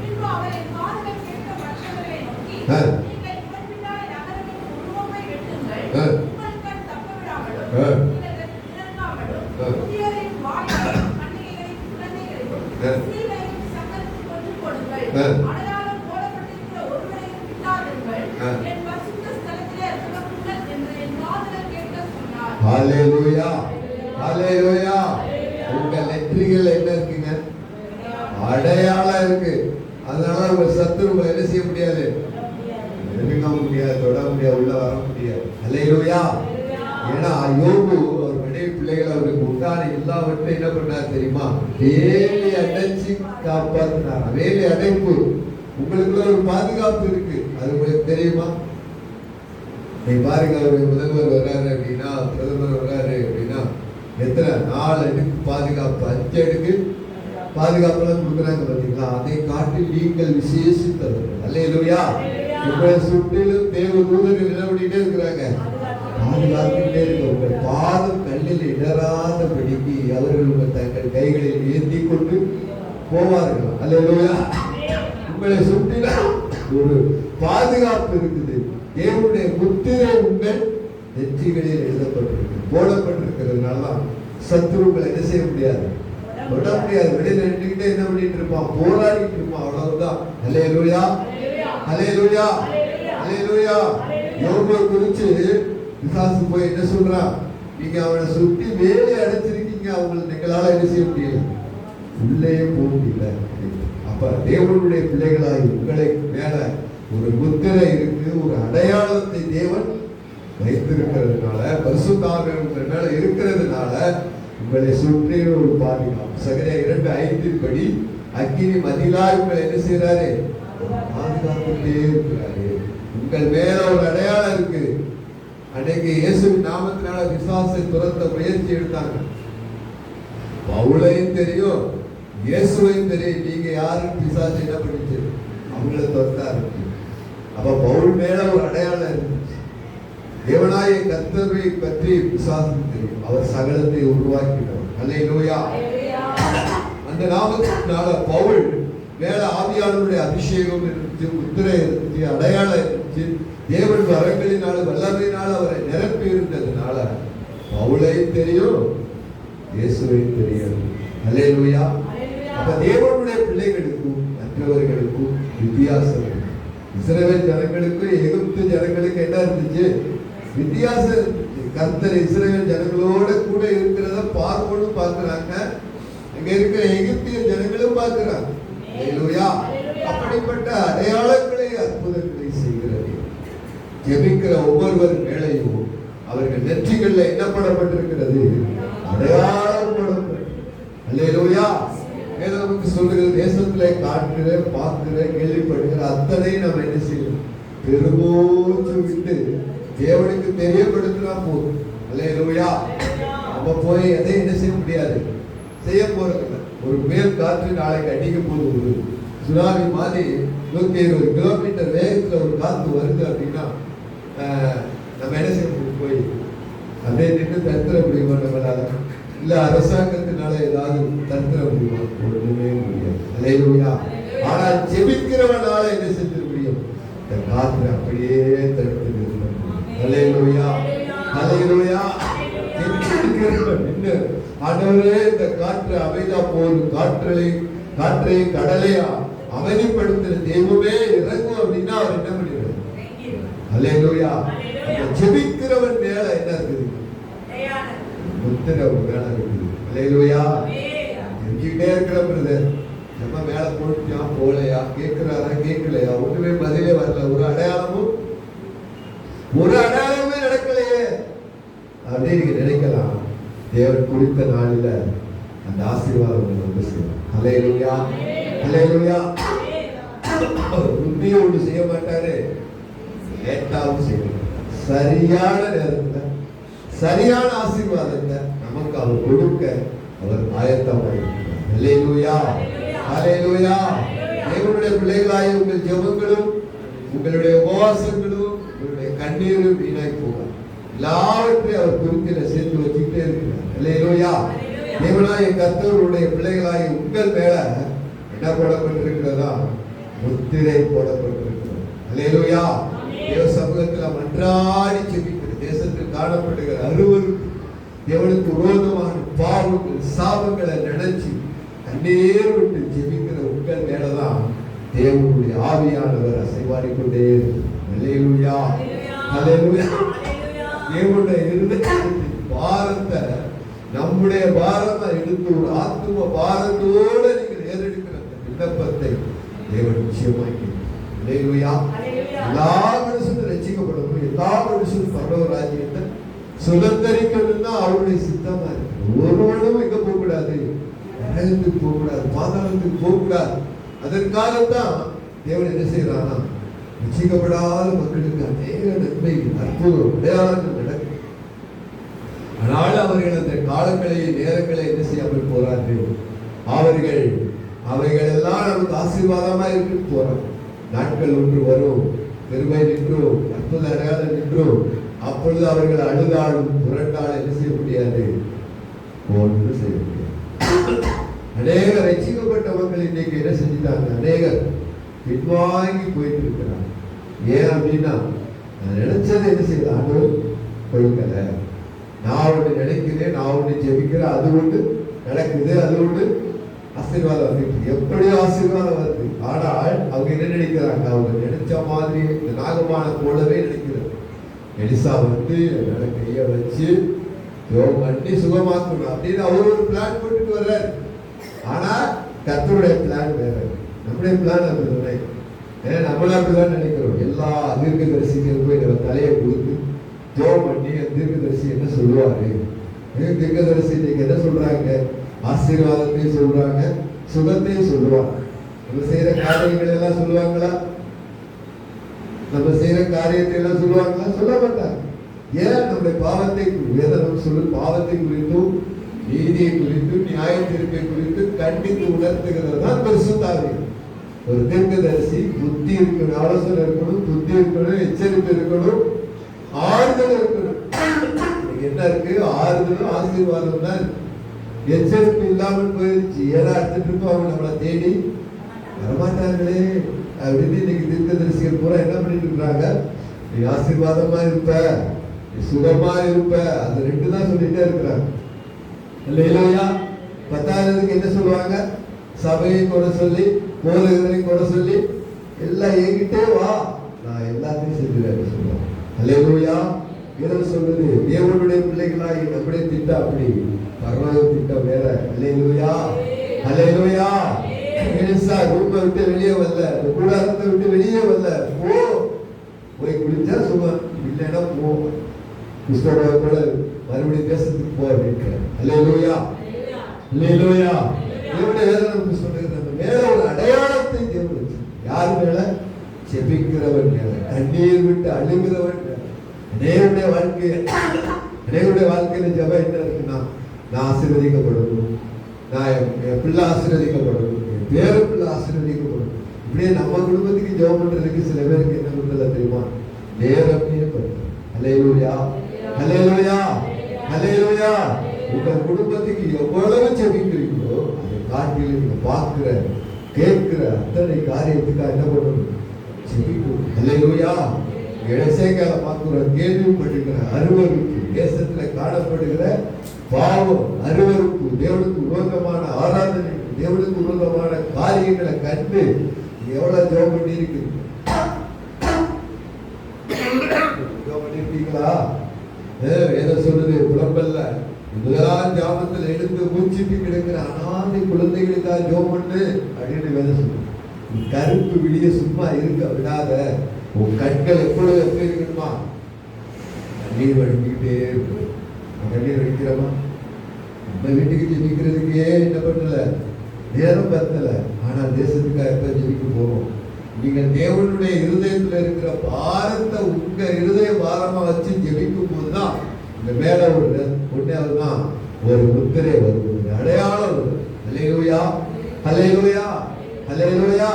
பின்பு அவர் என் காதுகள் கேட்க மற்றவர்களை நோக்கி, நீங்கள் இவன் பின்னாலே நகரத்தின் உருவமை வெட்டுங்கள், உங்கள் கண் தப்ப விடாமலும் நீங்கள் இறங்காமலும் முதியோரின் வாலிபரின் கன்னிகைகளின் குழந்தைகளையும் ஸ்திரீகளையும் சங்கரித்து கொன்று போடுங்கள். அடையாளம் போடப்பட்டிருக்கிற ஒருவரையும் விட்டாதீர்கள். என் பரிசுத்த ஸ்தலத்திலே துவக்குங்கள் என்று என் காதுகள் கேட்க சொன்னார். ஹalleluya, ஹalleluya. உங்க நெற்றிகள் என்ன இருக்குங்க? அடையாளம் இருக்கு. அதனால உங்க சத்துருவை என்ன செய்ய முடியாது? நெருங்க முடியாது, தொட முடியாது, உள்ள வர முடியாது. ஹalleluya. ஏன்னா யோபு அவர் மனைவி பிள்ளைகள் அவருக்கு உண்டான எல்லாவற்றையும் என்ன பண்ணார் தெரியுமா? வேலி அடைச்சி காப்பாற்றினார். வேலி அடைப்பு. உங்களுக்குள்ள ஒரு பாதுகாப்பு இருக்கு, அது உங்களுக்கு தெரியுமா? நீ பாருங்க, ஒரு முதல்வர் வர்றாரு அப்படின்னா, பிரதமர் வர்றாரு அப்படின்னா எத்தனை 4 அடுக்கு பாதுகாப்பு, 5 அடுக்கு பாதுகாப்புலாம் கொடுக்குறாங்க பார்த்தீங்களா? அதை காட்டி நீங்கள் விசேஷித்தவர்கள். அல்லேலூயா. உங்களை சுற்றிலும் தேவ தூதர்கள் என்ன பண்ணிட்டே இருக்கிறாங்க? பாதுகாத்துட்டே இருக்க. உங்கள் பாதம் கல்லில் இடராதபடிக்கு அவர்கள் உங்கள் தங்கள் கைகளில் ஏந்தி கொண்டு போவார்கள். அல்லேலூயா. உங்களை சுற்றிலும் ஒரு பாதுகாப்பு இருக்குது. தேவனுடைய முத்திரை உங்கள் நெற்றிகளில் எழுதப்பட்டிருக்கு, போடப்பட்டிருக்கிறதுனால சத்துருக்களை என்ன செய்ய முடியாது? தொட முடியாது. வெளியில நின்றுகிட்டே என்ன பண்ணிட்டு இருப்பான்? போராடிட்டு இருப்பான். அவ்வளவுதான். அல்லேலூயா, அல்லேலூயா, அல்லேலூயா. யோபு குறிச்சு பிசாசு போய் என்ன சொல்றான்? நீங்க அவனை சுத்தி வேலை அடைச்சிருக்கீங்க, அவங்களை எங்களால என்ன செய்ய முடியல, உள்ளே போக முடியல. அப்ப தேவனுடைய பிள்ளைகளாய் உங்களை மேல ஒரு முத்திரை இருக்கு, ஒரு அடையாளத்தை தேவன் வைத்திருக்கிறதுனால, பரிசுத்த ஆவியானவர் உங்கள் மேல இருக்கிறதுனால உங்களை சுற்றி ஒரு பாதுகாப்பு. சகரியா 2:5 படி அக்கினி மதிலாய் உங்களை என்ன செய்யறாரு? பாதுகாத்துட்டே இருக்கிறாரு. உங்கள் மேல ஒரு அடையாளம் இருக்கு. அன்னைக்கு இயேசுவின் நாமத்தினால விசுவாசத்தை துரத்த முயற்சி எடுத்தாங்க. பவுலையும் தெரியும், இயேசுவையும் தெரியும். நீங்க யாரும் பிசாசு என்ன பண்ணிச்சு? அவங்கள துரத்தா இருக்கு. அப்ப பவுல் மேல ஒரு அடையாளம் இருந்துச்சு. தேவனாய கர்த்தரை பற்றி விசுவாசம் தெரியும். அவர் சகலத்தை உருவாக்கினார். அல்லேலூயா. அந்த நாமத்தினால பவுல் மேல ஆவியானவருடைய அபிஷேகம் இருந்துச்சு, முத்திரை இருந்துச்சு, அடையாளம் இருந்துச்சு. தேவன் வரங்களினால வல்லமையினால் அவரை நிரப்பி இருந்ததுனால பவுலையும் தெரியும், இயேசுவையும் தெரியும். அல்லேலூயா. அப்ப தேவனுடைய பிள்ளைகளுக்கும் மற்றவர்களுக்கும் வித்தியாசம். இஸ்ரவேல் ஜனங்களுக்கும் எகிப்து ஜனங்களுக்கும் என்ன இருந்துச்சு? வித்தியாசம் இருந்துச்சு. கர்த்தர் இஸ்ரவேல் ஜனங்களோட கூட இருக்கிறத பார்க்கணும் பார்க்கிறாங்க, அங்க இருக்கிற எகிப்திய ஜனங்களும் பார்க்கிறாங்க. அல்லேலூயா. அப்படிப்பட்ட அடையாளங்களை அற்புதங்களை செய்கிறது. ஜெபிக்கிற ஒவ்வொருவர் மேலையும் அவர்கள் நெற்றிகள்ல என்ன படப்பட்டிருக்கிறது? அடையாளம் படப்பட்டு. அல்லேலூயா. நமக்கு சொல்லுகிறது, தேசத்துல காட்டுகிற பார்க்கிற கேள்விப்படுகிற அத்தனை நம்ம என்ன செய்யணும்? பெருமூச்சு விட்டு தேவனுக்கு தெரியப்படுத்தினா போதும். அல்லேலூயா. நம்ம போய் எதை என்ன செய்ய முடியாது, செய்ய போறது. ஒரு மேல் காற்று நாளைக்கு அடிக்க போது ஒரு சுனாமி மாதிரி 120 கிலோமீட்டர் வேகத்துல ஒரு காத்து வருது அப்படின்னா நம்ம என்ன செய்ய முடியும்? போய் அப்படியே நின்று தடுத்துட முடியுமா நம்மளால? இல்ல அரசாங்கத்தினால ஏதாவது தடுத்துட முடியுமா? ஒண்ணுமே முடியாது. அல்லேலூயா. ஆனா ஜெபிக்கிறவனால என்ன செஞ்சு முடியும்? இந்த காற்று அப்படியே தடுத்து நிறுத்த முடியும். அல்லேலூயா, அல்லேலூயா. ஆண்டவரே, இந்த காற்று அமைதா போதும், காற்றை கடலையா அமைதிப்படுத்துற தெய்வமே இறங்கும் அப்படின்னா அவர் என்ன பண்ணிடுவார்? அல்லேலூயா. ஜெபிக்கிறவன் மேல என்ன இருக்குது? முத்திரை மேல இருக்குது. அல்லேலூயா. எங்கிட்டே இருக்கிற பிரதர் நம்ம மேல போட்டுச்சா போலையா, கேட்கிறாரா கேட்கலையா, ஒண்ணுமே பதிலே வரல, ஒரு அடையாளமும் நடக்கலையே அப்படின்னு நீங்க நினைக்கலாம். தேவன் குறித்த நாளில அந்த ஆசீர்வாதம் உங்களுக்கு வந்து சேரும். ஹல்லேலூயா, ஹல்லேலூயா. உண்மையை ஒன்று செய்ய மாட்டாரு, லேட்டாவும் செய்வார். சரியான நேரத்துல சரியான ஆசீர்வாதத்தை நமக்கு அவர் கொடுக்க அவர் ஆயத்தமாக இருக்கிறார். ஹல்லேலூயா, ஹல்லேலூயா. தேவனுடைய பிள்ளைகளாய் உங்கள் ஜெபங்களும் உங்களுடைய உபவாசங்களும் உங்களுடைய கண்ணீரும் வீணாய் போகாது. எல்லாவற்றையும் அவர் குறிப்பில சேர்த்து வச்சுக்கிட்டே இருக்கிறார். ஹல்லேலூயா. தேவனாய கர்த்தருடைய பிள்ளைகளாய் உங்கள் மேல என்ன போடப்பட்டிருக்கிறதா? முத்திரை போடப்பட்டிருக்கிறது. ஹல்லேலூயா. தேவ சமூகத்தில் மன்றாடி ஜெபிக்கிற தேசத்தில் காணப்படுகிற அருவருப்பு, தேவனுக்கு விரோதமான பாவங்கள் சாபங்களை நினைச்சு கண்ணீர் விட்டு ஜெபிக்கிற உங்கள் மேலதான் தேவனுடைய ஆவியானவர் அசைவாடிக்கொண்டே இருக்கிறார். ஹல்லேலூயா, ஹல்லேலூயா. தேவனுடைய இருதயத்தின் பாரத்தை நம்முடைய பாரமா எடுத்து ஒரு ஆத்தும பாரத்தோடு நீங்கள் ஏறெடுக்கிற அந்த விண்ணப்பத்தை தேவன் நிச்சயமாக்கி. ஹல்லேலூயா. எல்லா மனுஷனும் ரட்சிக்கப்படணும், எல்லா மனுஷனும் பரலோக ராஜ்யத்தை சுதந்திரிக்கணும் தான் அவருடைய சித்தமா இருக்கு. ஒருவனும் எங்க போக கூடாது, நரகத்துக்கு போக கூடாது, பாதாளத்துக்கு போக கூடாது. அதற்காகத்தான் தேவன் என்ன செய்யறானா, ரட்சிக்கப்படாத மக்களுக்கு அநேக நன்மை அற்புதம் அடையாளங்கள் நடக்கும். ஆனால் அவர்கள் அந்த காலங்களை நேரங்களை என்ன செய்யாமல் போறார்கள். அவைகள் எல்லாம் நமக்கு ஆசீர்வாதமா இருக்கு போறாங்க. நாட்கள் ஒன்று வரும், பெருமை நின்றும் அற்புத அடையாளம் நின்றும், அப்பொழுது அவர்கள் அழுதாலும் புரண்டாலும் என்ன செய்ய முடியாது, ஒன்று செய்ய முடியாது. அநேக ரட்சிக்கப்பட்ட மக்கள் இன்னைக்கு என்ன செஞ்சுட்டாங்க, அநேகர் பின்வாங்கி போயிட்டு இருக்கிறாங்க. ஏன் அப்படின்னா, நான் நினைச்சதை என்ன செய்யல ஆண்டவர் கொடுக்கல. நான் ஒன்று நினைக்கிறேன், நான் ஒன்று ஜெபிக்கிறேன், அது ஒன்று நடக்குது, அது ஒன்று ஆசீர்வாதம் வந்துட்டு எப்படியோ ஆசீர்வாதம் வருது. ஆனால் அவங்க என்ன நினைக்கிறாங்க, அவங்க நினைச்ச மாதிரி இந்த நாகமான போலவே நினைக்கிறாங்க. எலிசா வந்து என்னால கையை வச்சு யோகம் பண்ணி சுகமாக்கணும் அப்படின்னு அவர் ஒரு பிளான் போட்டுட்டு வர்றாரு. ஆனா கர்த்தருடைய பிளான் வேற, நம்முடைய பிளான் அப்படி இல்லை. ஏன்னா நம்மள அப்படிதான் நினைக்கிறோம். எல்லா தீர்க்கதரிசிகளுக்கும் போய் நம்ம தலையை கொடுத்து ஜோம் பண்ணி தீர்க்கதரிசி என்ன சொல்லுவாரு, தீர்க்கதரிசி இன்னைக்கு என்ன சொல்றாங்க, ஆசீர்வாதத்தையும் சொல்றாங்க, சுகத்தையும் சொல்லுவாங்க. நம்ம செய்யற காரியங்கள் எல்லாம் சொல்லுவாங்களா? நம்ம செய்யற காரியத்தை எல்லாம் சொல்லுவாங்களா? சொல்ல மாட்டாங்க. ஏன்? நம்முடைய பாவத்தை வேதனம் சொல்லு, பாவத்தை குறித்தும் நீதியை குறித்தும் நியாய தீர்ப்பை குறித்து கண்டித்து உணர்த்துகிறது தான் பரிசுத்த ஆவி. ஒரு தீர்க்கதரிசி புத்தி இருக்கணும், ஆலோசனை இருக்கணும், புத்தி இருக்கணும், எச்சரிக்கை இருக்கணும், ஆறுதல் இருக்கணும். என்ன இருக்கு? ஆறுதலும் ஆசீர்வாதம் தான். எச்சரிப்பு இல்லாமல் போயிடுச்சு. ஏன்னா அடுத்துட்டு இருக்கோம், அவங்க நம்மளை தேடி வரமாட்டாங்களே அப்படின்னு இன்னைக்கு தீர்க்கதரிசிகள் பூரா என்ன பண்ணிட்டு இருக்கிறாங்க, நீ ஆசீர்வாதமா இருப்ப, நீ சுகமா இருப்ப, அது ரெண்டு தான் சொல்லிட்டே இருக்கிறாங்க. இல்லையா? 10,000க்கு என்ன சொல்லுவாங்க, சபையை கூட சொல்லி போதகர்களை கூட சொல்லி எல்லாம் என்கிட்டே வா, நான் எல்லாத்தையும் செஞ்சுருவேன் சொல்லுவாங்க. அல்லேலூயா. என்ன சொல்றது, தேவனுடைய பிள்ளைகளாகி நம்முடைய திட்டம் அப்படி, பரலோக திட்டம் வேற. அல்லேலூயா, அல்லேலூயா. எலிசா ரூமை விட்டு வெளியே வரல, கூடாரத்தை விட்டு வெளியே வரல. போய் குளிச்சா சும்மா, இல்லைன்னா போ கிறிஸ்தவ மறுபடியும் தேசத்துக்கு போ அப்படின்னு. அல்லேலூயா, அல்லேலூயா. தேவனுடைய வேதம் நமக்கு சொல்லுகிறது, அந்த மேல ஒரு அடையாளத்தை தேவன் வச்சு, யார் மேல? செபிக்கிறவன் மேல, கண்ணீர் விட்டு அழுகிறவன் மேல. அநேகருடைய வாழ்க்கையில ஜெபம் என்ன இருக்குன்னா, நான் ஆசீர்வதிக்கப்படணும், நான் என் பிள்ளை ஆசீர்வதிக்கப்படணும், என் பேர பிள்ளை ஆசீர்வதிக்கப்படணும். இப்படியே நம்ம குடும்பத்துக்கு ஜெபம் பண்றதுக்கு சில பேருக்கு என்ன பண்றதுல தெரியுமா, நேரமே பண்றது. அல்லேலூயா, அல்லேலூயா, அல்லேலூயா. உங்க குடும்பத்துக்கு எவ்வளவு ஜெபிக்கிறீங்களோ அதை காட்டிலும் நீங்க பார்க்கிற கேட்கிற அத்தனை காரியத்துக்காக என்ன பண்ணணும், ஜெபிக்கணும். அல்லேலூயா. இளைஞர்களை பார்க்கிற கேள்விப்பட்டிருக்கிற அருவருப்பு, தேசத்துல காணப்படுகிற பாவம், அருவருப்பு, தேவனுக்கு விரோதமான ஆராதனை, தேவனுக்கு விரோதமான காரியங்களை கண்டு எவ்வளவு ஜெபம் பண்ணி இருக்கு, ஜெபம் பண்ணிருக்கீங்களா? வேதம் சொல்லுது, புலம்பல்ல முதலாம் ஜாமத்தில் எடுத்து மூச்சிட்டு கிடக்கிற அனாதை குழந்தைகளுக்காக ஜெபம் பண்ணு அப்படின்னு வேதம் சொல்லுது. கருப்பு விழிய சும்மா இருக்க விடாத, உன் கண்கள் எப்பொழுது எப்படி இருக்கணுமா, கண்ணீர் வடிக்கிட்டே இருக்கும். கண்ணீர் வடிக்கிறோமா? நம்ம வீட்டுக்கு ஜெபிக்கிறதுக்கே என்ன பண்ணல, நேரம் பத்தல. ஆனா தேசத்துக்காக எப்ப ஜெபிக்க போறோம்? நீங்கள் தேவனுடைய இருதயத்துல இருக்கிற பாரத்தை உங்க இருதய பாரமா வச்சு ஜெபிக்கும் போதுதான் இந்த மேல ஒன்னாவதுதான் ஒரு முத்திரை வரும், ஒரு அடையாளம் வரும். ஹல்லேலூயா, ஹல்லேலூயா, ஹல்லேலூயா,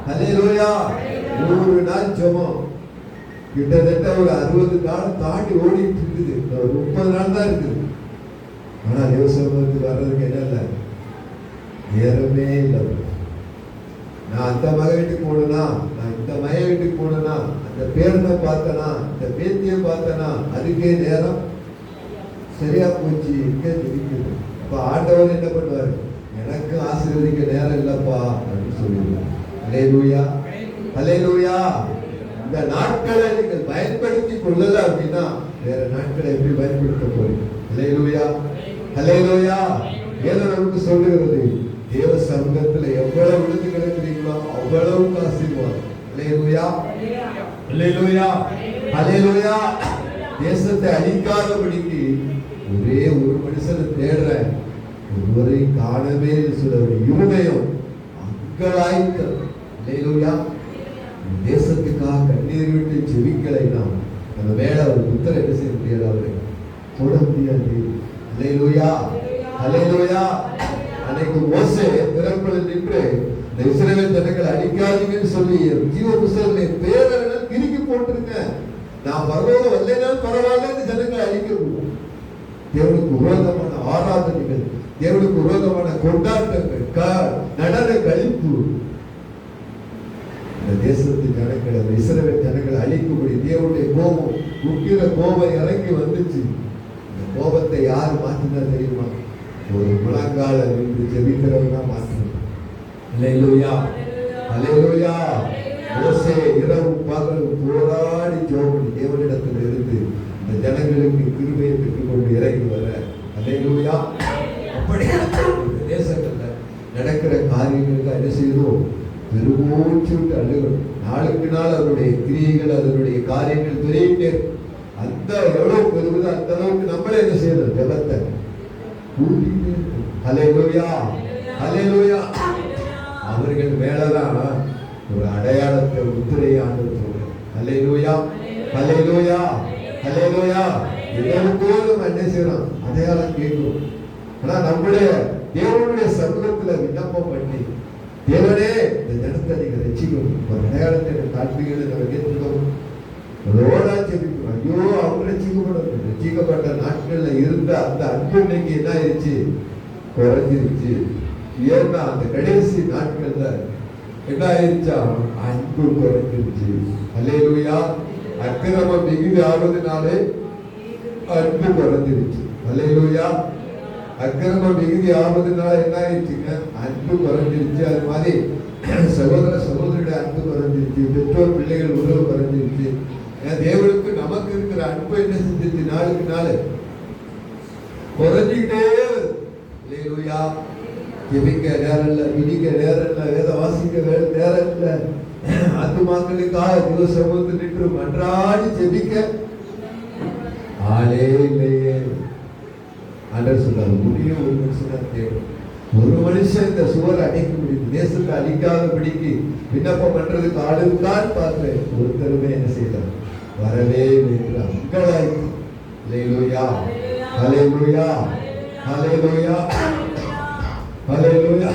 ஹல்லேலூயா. 100 நாள் ஜெபம் கிட்டத்தட்ட ஒரு 60 நாள் தாண்டி ஓடிட்டு இருக்குது. ஒரு 30 நாள் தான் இருக்குது. ஆனா தேவசமூகத்துக்கு வர்றதுக்கு என்ன இல்லை, நேரமே இல்லை. நான் அந்த மக வீட்டுக்கு போனேனா, நான் இந்த மய வீட்டுக்கு போனேனா, அந்த பேரனை பார்த்தனா, இந்த பேத்தியை பார்த்தனா, அதுக்கே நேரம் சரியா போச்சு. இங்கே இருக்குது. அப்ப ஆண்டவர் என்ன பண்ணுவாரு, எனக்கு ஆசீர்வதிக்க நேரம் இல்லப்பா அப்படின்னு சொல்லிடுவார். ஹல்லேலூயா, ஹல்லேலூயா. இந்த நாட்களை நீங்கள் பயன்படுத்தி கொள்ளல அப்படின்னா வேற நாட்களை எப்படி பயன்படுத்த போறீங்க? ஹல்லேலூயா, ஹல்லேலூயா. வேதம் நமக்கு சொல்லுகிறது, தேவ சமூகத்துல எவ்வளவு விழுந்து கிடக்கிறீங்களோ அவ்வளவுக்கு ஆசீர்வாதம். ஹல்லேலூயா, ஹல்லேலூயா, ஹல்லேலூயா. தேசத்தை அழிக்காதபடிக்கு ஒரே ஒரு மனுஷனை தேடுறேன், ஒருவரையும் காணவே சொல்ல இருதயம் அங்கலாய்த்தது. ஹல்லேலூயா. தேசத்துக்காக கண்ணீர் விட்டு ஜெபிக்கலை நாம் நம்ம மேல ஒரு புத்தரை என்ன செய்ய முடியாது, அவரை போட முடியாது. ஹல்லேலூயா, ஹல்லேலூயா. அன்னைக்கு மோசே திறப்பில் நின்று இந்த இஸ்ரவேல் ஜனங்களை அடிக்காதீங்கன்னு சொல்லி ஜீவ புஸ்தகங்களை பேரனை கிறுக்கி போட்டுருங்க, நான் பரலோகம் வரலைனாலும் பரவாயில்ல, இந்த ஜனங்களை அழிக்க முடியும். தேவனுக்கு விரோதமான ஆராதனைகள், தேவனுக்கு விரோதமான கொண்டாட்டங்கள், நடன கழிப்பு, இந்த தேசத்து ஜனங்களை, இஸ்ரவேல் ஜனங்களை அழிக்கும்படி தேவனுடைய கோபம், உக்கிர கோபம் இறங்கி வந்துச்சு. இந்த கோபத்தை யார் மாற்றினா தெரியுமா? ஒரு முழங்கால நின்று ஜெபிக்கிறவங்க தான் மாற்றணும். ஹல்லேலூயா, ஹல்லேலூயா. மோசே இரவு பகல் போராடி ஜெபம் தேவனிடத்தில் இருந்து இந்த ஜனங்களுக்கு கிருபையை பெற்றுக் கொண்டு இறங்கி வர. ஹல்லேலூயா. அப்படி தேசங்கள்ல நடக்கிற காரியங்களுக்கு என்ன செய்யணும், பெருமூச்சு விட்டு அழுகணும். நாளுக்கு நாள் அவருடைய கிரியைகள், அதனுடைய காரியங்கள் பெருகிட்டே அந்த எவ்வளவு பெருகுதோ அந்த அளவுக்கு நம்மளே என்ன செய்யணும், ஜெபத்தை கூட்டிட்டு. ஹல்லேலூயா, ஹல்லேலூயா. அவர்கள் மேலதான் ஒரு அடையாளத்தை முத்திரையை ஆண்டவர் சொல்றார். ஹல்லேலூயா, ஹல்லேலூயா, ஹல்லேலூயா. இதற்கும் நம்ம என்ன செய்யணும், அடையாளம் கேட்கும். ஆனா நம்முடைய தேவனுடைய சமூகத்துல விண்ணப்பம் பண்ணி, தேவனே இந்த ஜனத்தை நீங்க ரட்சிக்கணும், ஒரு அடையாளத்தை காட்டுவீங்கன்னு நம்ம கேட்டுக்கணும். அதோட ஜெபிக்கணும். ஐயோ அவங்க ரட்சிக்கப்படணும். ரட்சிக்கப்பட்ட நாட்கள்ல இருந்த அந்த அன்பு இன்னைக்கு என்ன ஆயிடுச்சு, குறைஞ்சிருச்சு. ஏன்னா அந்த கடைசி நாட்கள்ல என்ன ஆயிடுச்சா, அன்பு குறைஞ்சிருச்சு. ஹல்லேலூயா. அக்கிரமம் மிகுதி ஆவதுனாலே அன்பு குறைஞ்சிருச்சு. ஹல்லேலூயா. அக்கிரமம் மிகுதி ஆவதுனால என்ன ஆயிடுச்சுங்க, அன்பு குறைஞ்சிருச்சு. அது மாதிரி சகோதர சகோதரியுடைய அன்பு குறைஞ்சிருச்சு, பெற்றோர் பிள்ளைகள் உறவு குறைஞ்சிருச்சு. தேவனுக்கு நமக்கு இருக்கிற அன்பு என்ன செஞ்சிருச்சு, நாளுக்கு நாள் குறைஞ்சிக்கிட்டே வருது. ஹல்லேலூயா. ஜெபிக்க நேரம் இல்லை, விதிக்க நேரம் இல்லை, வேத வாசிக்க நேரம் இல்லை. ஆத்துமாக்களுக்காக தேவ சமூகத்தில் நின்று மன்றாடி ஜெபிக்க ஆளே இல்லையே. ஆண்டவர் சொல்றாரு, முடியும் ஒரு மனுஷனா தேவை. ஒரு மனுஷன் இந்த சுவர் அடைக்க முடியும், தேசத்தை அழிக்காதபடிக்கு விண்ணப்பம் பண்றதுக்கு ஆளுக்கான்னு பார்க்கிறேன். ஒருத்தருமே என்ன செய்யலாம், வரவே இல்லை. அங்கலாய்க்கு. ஹல்லேலூயா, ஹல்லேலூயா, ஹல்லேலூயா, ஹல்லேலூயா.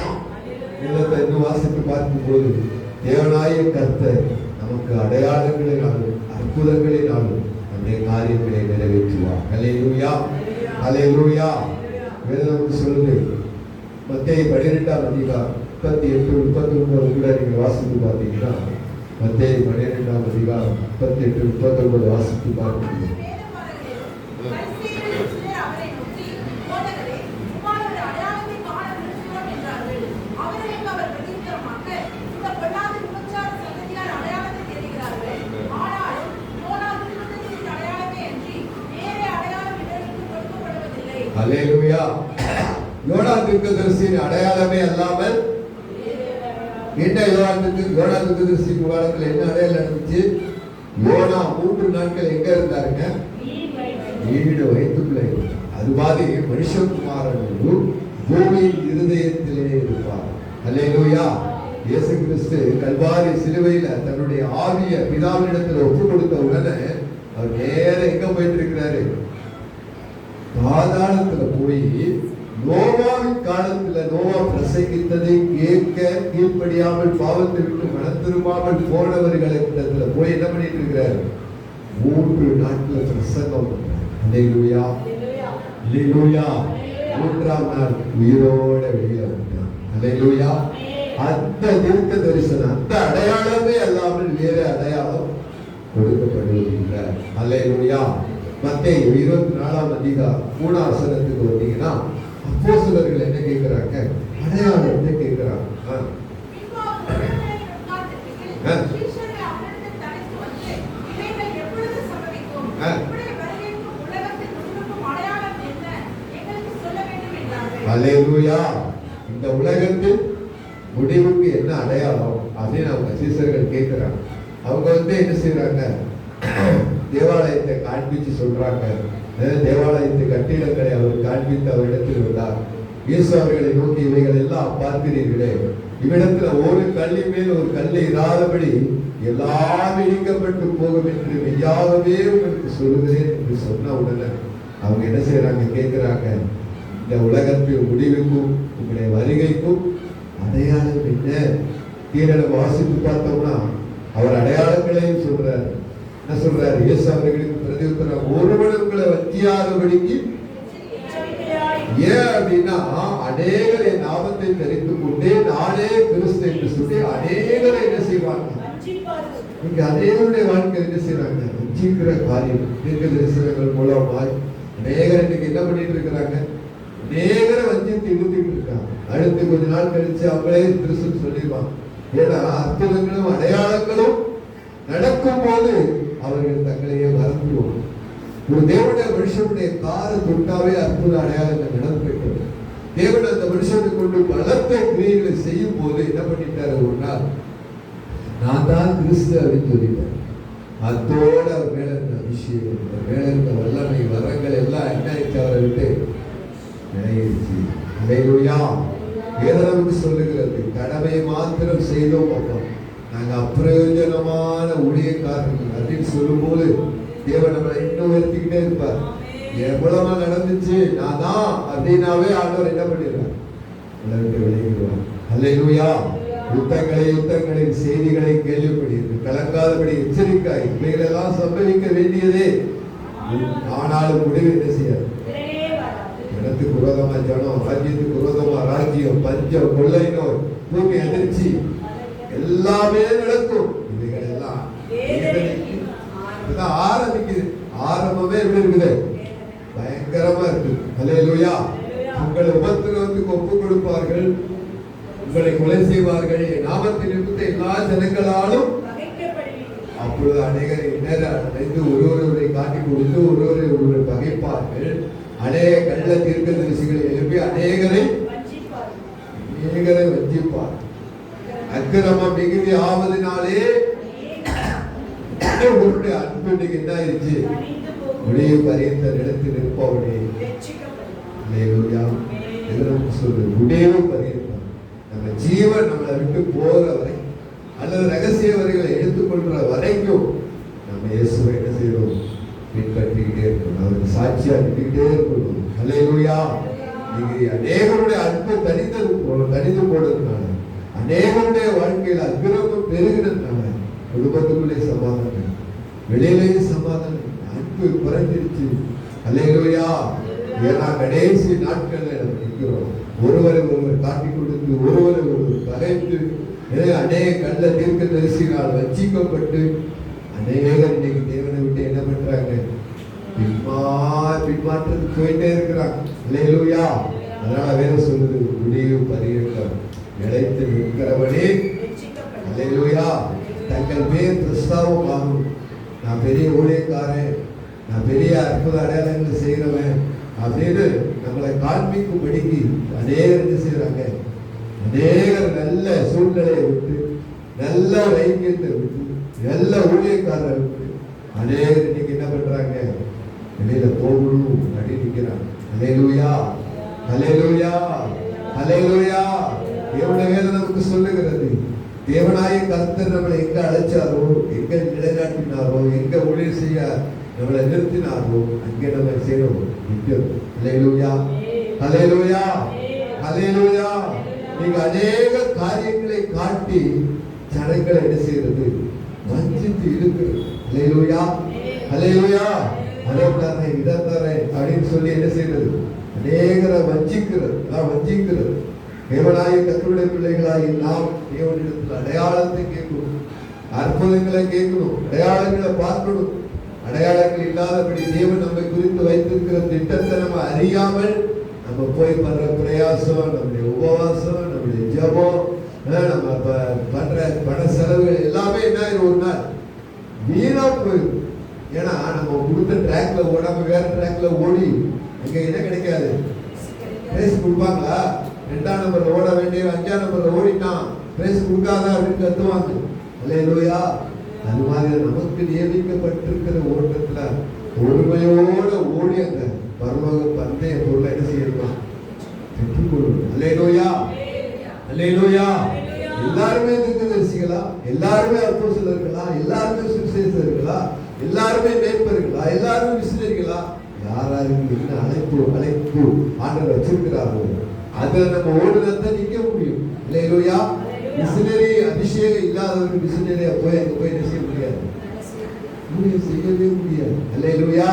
வேதத்தை இன்னும் வாசித்து பார்க்கும் போது தேவனாய கர்த்தர் நமக்கு அடையாளங்களினாலும் அற்புதங்களினாலும் நம்முடைய காரியங்களை நிறைவேற்றுவார். ஹல்லேலூயா, ஹல்லேலூயா. வேதம் சொல்லுது, மத்தேயு 12ஆம் அதிகாரம் 38, 39 கூட நீங்க வாசித்து பார்த்தீங்கன்னா, மத்தேயு 12ஆம் அதிகாரம் 38, 39 வாசித்து பார்க்க. ஹல்லேலூயா. யோனா தீர்க்கதரிசியின் அடையாளமே அல்லாமல் என்ன, யோனா தீர்க்கதரிசியின் காலத்துல என்ன அடையாளம் நடந்துச்சு? யோனா 3 நாட்கள் எங்க இருந்தாருங்க? வீடு வயிற்றுக்குள்ள. அது அது மாதிரி மனுஷகுமாரனும் பூமியின் இருதயத்திலே இருப்பார். அல்லேலூயா. இயேசு கிறிஸ்து கல்வாரி சிலுவையில தன்னுடைய ஆவிய பிதாவினிடத்தில் ஒப்பு கொடுத்த உடனே அவர் நேர எங்க போயிட்டு இருக்கிறாரு? பாதாளத்துல போய் நோவாவின் காலத்துல நோவா பிரசங்கித்ததை கேட்க கீழ்ப்படியாமல் பாவத்தை விட்டு மனம் திரும்பாமல் போனவர்களிடத்துல போய் என்ன பண்ணிட்டு இருக்கிறாரு? 3 நாட்கள் பிரசங்கம். அல்லேலூயா, அல்லேலூயா. 3ஆம் நாள் உயிரோட வெளியே வந்தார். அல்லேலூயா. அந்த தீர்க்க தரிசனம், அந்த அடையாளமே அல்லாமல் வேற அடையாளம் கொடுக்கப்படுவதில்லை. அல்லேலூயா. மத்தேயு 24ஆம் அதிகாரம் 3ஆம் வசனத்துக்கு வந்தீங்கன்னா அப்போஸ்தலர்கள் என்ன கேட்கிறாங்க? அடையாளத்தை கேட்கிறாங்க. அல்லேலூயா. இந்த உலகத்தில் முடிவுக்கு என்ன அடையாளம் அப்படின்னு அவங்க சீசர்கள் கேட்கிறாங்க. அவங்க என்ன செய்யறாங்க? தேவாலயத்தை காண்பிச்சு சொல்றாங்க. தேவாலயத்து கட்டிடங்களை அவர் காண்பித்து அவரிடத்தில் வந்தார். இயேசு அவர்களை நோக்கி, இவைகள் எல்லாம் பார்க்கிறீர்களே, இவ்விடத்துல ஒரு கல்லின் மேல் ஒரு கல்லை இராதபடி எல்லாம் இடிக்கப்பட்டு போகும் என்று மெய்யாகவே உங்களுக்கு சொல்லுகிறேன் என்று சொன்ன உடனே அவங்க என்ன செய்யறாங்க? கேட்கிறாங்க, இந்த உலகத்தின் முடிவுக்கும் உங்களுடைய வருகைக்கும் அடையாளம் என்ன? கீழே வாசித்து பார்த்தோம்னா அவர் அடையாளங்களையும் சொல்றாரு. என்ன சொல்றாரு? இயேசு அவர்களுக்கு பிரதியுத்தரம், ஒருவன் உங்களை வஞ்சியாதபடிக்கு. ஏன் அப்படின்னா, அநேகரை நாமத்தை தெரிந்து கொண்டே நானே கிறிஸ்து என்று சொல்லி அநேகரை என்ன செய்வாங்க? இங்க அநேகருடைய வாழ்க்கை என்ன செய்யறாங்க? வஞ்சிக்கிற காரியம் தீர்க்க தரிசனங்கள் மூலமாய் அநேகர் இன்னைக்கு என்ன பண்ணிட்டு இருக்கிறாங்க? அநேகரை வஞ்சித்து இழுத்துட்டு இருக்காங்க. அடுத்து கொஞ்ச நாள் கழிச்சு அவங்களே கிறிஸ்து சொல்லிடுவாங்க. ஏன்னா அற்புதங்களும் அடையாளங்களும் நடக்கும் போது அவர்கள் தங்களையே மறந்துடுவாங்க. ஒரு தேவனுடைய மனுஷனுடைய காரை தொட்டாவே அற்புத அடையாளங்கள் நடந்திருக்கிறது. தேவன் அந்த மனுஷனை கொண்டு பலத்த கிரியைகளை செய்யும் போது என்ன பண்ணிட்டாரு? ஒரு நாள், நான் தான் கிறிஸ்து அப்படின்னு சொல்லிட்டார். அதோட அவர் மேல இருந்த அபிஷேகம், மேல இருந்த வல்லமை, வரங்கள் எல்லாம் என்ன ஆயிடுச்சு? அவரை விட்டு நினைச்சு. அல்லேலூயா. வேதம் சொல்லுகிறது, கடமையை மாத்திரம் செய்தோம் அப்பா, நாங்க அப்பிரயோஜனமான ஊழியக்காரர்கள் அப்படின்னு சொல்லும் போது தேவன் நம்மளை இன்னும் உயர்த்திக்கிட்டே இருப்பார். எவ்வளவு நடந்துச்சு நான் தான் அப்படின்னாவே ஆண்டவர் என்ன பண்ணிடுறார்? வெளியிடுவார். அல்லேலூயா. யுத்தங்களின் செய்திகளை கேள்விப்படுகிறது, கலங்காதபடி எச்சரிக்காய், இவைகளெல்லாம் சம்பவிக்க வேண்டியதே. ஆனாலும் முடிவு என்ன செய்யாது? இடத்துக்கு விரோதமா ஜனம், ராஜ்யத்துக்கு விரோதமா ராஜ்யம், பஞ்சம், கொள்ளை நோய், பூமி அதிர்ச்சி எல்லாமே நடக்கும். இவைகள் எல்லாம் ஆரம்பிக்குது. ஆரம்பமே எப்படி இருக்குது? பயங்கரமா இருக்கு. அல்லேலூயா. உங்களை உபத்திரவத்துக்கு ஒப்பு கொடுப்பார்கள், உங்களை கொலை செய்வார்கள், நாமத்தின் நிமித்த எல்லா ஜனங்களாலும். அப்பொழுது அநேகரை அடைந்து ஒருவரை காட்டி கொடுத்து ஒருவரை பகைப்பார்கள். அநேக கள்ள தீர்க்கதரிசிகளை எழுப்பி அநேகரை வஞ்சிப்பார். அக்கிரமம் மிகுதி ஆவதினாலே உங்களுடைய அன்பு என்ன ஆயிடுச்சு? முடிவு பறித்த நிலத்தில் இருப்பவனே. சொல்லு, முடிவு பறித்தான். நம்ம ஜீவன் நம்மளை விட்டு போற வரை அல்லது ரகசிய வரைகளை எடுத்துக்கொள்ற வரைக்கும் நம்ம இயேசுவை என்ன செய்யணும்? பின்பற்றிக்கிட்டே இருக்கணும். அவருக்கு சாட்சியா நின்றுகிட்டே இருக்கணும். அல்லேலூயா. நீங்க அநேகருடைய அன்பு தனித்து போடுறதுனால, அநேகருடைய வாழ்க்கையில் அக்கிரமம் பெருகிறதுனால குடும்பத்துக்குள்ளே சமாதானம், வெளியிலேயே சமாதானம், அன்பு குறைஞ்சிருச்சு. அல்லேலூயா. ஏன்னா கடைசி நாட்கள்ல நம்ம நிற்கிறோம். ஒருவரை ஒருவர் காட்டி கொடுத்து ஒருவரை ஒருவர் பகைத்து அநேக கள்ள தீர்க்க தரிசினால் வஞ்சிக்கப்பட்டு அநேகர் இன்னைக்கு தேவனை விட்டு என்ன பண்றாங்க? பின்மாற்றத்துக்கு போயிட்டே இருக்கிறாங்க. அல்லேலூயா. அதனால வேற சொல்லுது, முடிவு பரியட்டம் நிலைத்து நிற்கிறவனே. அல்லேலூயா. தங்கள் பேர் கிறிஸ்தாவும் ஆகும். நான் பெரிய ஊழியக்காரன், நான் பெரிய அற்புத அடையாளங்களை செய்கிறவன் அப்படின்னு நம்மளை காண்பிக்கும்படிக்கு அநேகர் என்ன செய்யறாங்க? அநேகர் நல்ல சூழ்நிலையை விட்டு, நல்ல வைத்தியத்தை விட்டு, நல்ல ஊழியக்காரரை விட்டு அநேகர் இன்னைக்கு என்ன பண்றாங்க? வெளியில போகணும் அப்படின்னு நிற்கிறாங்க. ஹல்லேலூயா, ஹல்லேலூயா, ஹல்லேலூயா. தேவனுடைய வேதம் நமக்கு சொல்லுகிறது, தேவனாய கர்த்தர் நம்மளை எங்க அழைச்சாரோ, எங்க நிலைநாட்டினாரோ, எங்க ஊழியர் செய்ய நம்மளை நிறுத்தினாரோ அங்கே நம்ம செய்யணும். ஹல்லேலூயா, ஹல்லேலூயா, ஹல்லேலூயா. நீங்க அநேக காரியங்களை காட்டி ஜனங்களை என்ன செய்யறது? வஞ்சித்து இழுக்கிறது. ஹல்லேலூயா, ஹல்லேலூயா. அதை தரேன் இதை தரேன் அப்படின்னு சொல்லி என்ன செய்யறது? அநேகரை வஞ்சிக்கிறது, வஞ்சிக்கிறது. தேவனாய கர்த்தருடைய பிள்ளைகளாகி நாம் தேவனிடத்தில் அடையாளத்தை கேட்கணும், அற்புதங்களை கேட்கணும், அடையாளங்களை பார்க்கணும். அடையாளங்கள் இல்லாதபடி தேவன் நம்மை குறித்து வைத்திருக்கிற திட்டத்தை நம்ம அறியாமல் நம்ம போய் பண்ற பிரயாசம், நம்முடைய உபவாசம், நம்முடைய ஜபம், நம்ம பண்ற பண செலவுகள் எல்லாமே என்ன ஒரு நாள் வீணா போயிடும். ஏன்னா நம்ம கொடுத்த ட்ராக்ல ஓடாம வேற ட்ராக்ல ஓடி அங்க என்ன கிடைக்காது? பிரைஸ் கொடுப்பாங்களா? 2ஆம் நம்பர்ல ஓட வேண்டிய 5ஆம் நம்பர்ல ஓடிட்டான், பிரைஸ் கொடுக்காதா அப்படின்னு கத்துவாங்க. அல்லேலூயா. அது மாதிரி நமக்கு நியமிக்கப்பட்டிருக்கிற ஓட்டத்துல ஒருமையோட ஓடி அந்த பரலோக பந்தய பொருளை என்ன செய்யலாம்? பெற்றுக்கொள்ளணும். அல்லேலூயா, அல்லேலூயா. எல்லாருமே தீர்க்கதரிசிகளா? எல்லாருமே அப்போஸ்தலர்களா? எல்லாருமே சுவிசேஷகர்களா? எல்லாருமே மேய்ப்பர்களா? எல்லாருமே மிஷனரிகளா? யாராருக்கு என்ன அழைப்பு ஆண்டவர் வச்சிருக்கிறாரோ அதுல நம்ம ஓடுறத நிக்க முடியும். அல்லேலூயா. மிஷனரி அபிஷேகம் இல்லாதவர்கள் மிஷனரியா போய் அங்க போய் என்ன செய்ய முடியாது? செய்யவே முடியாது. அல்லேலூயா,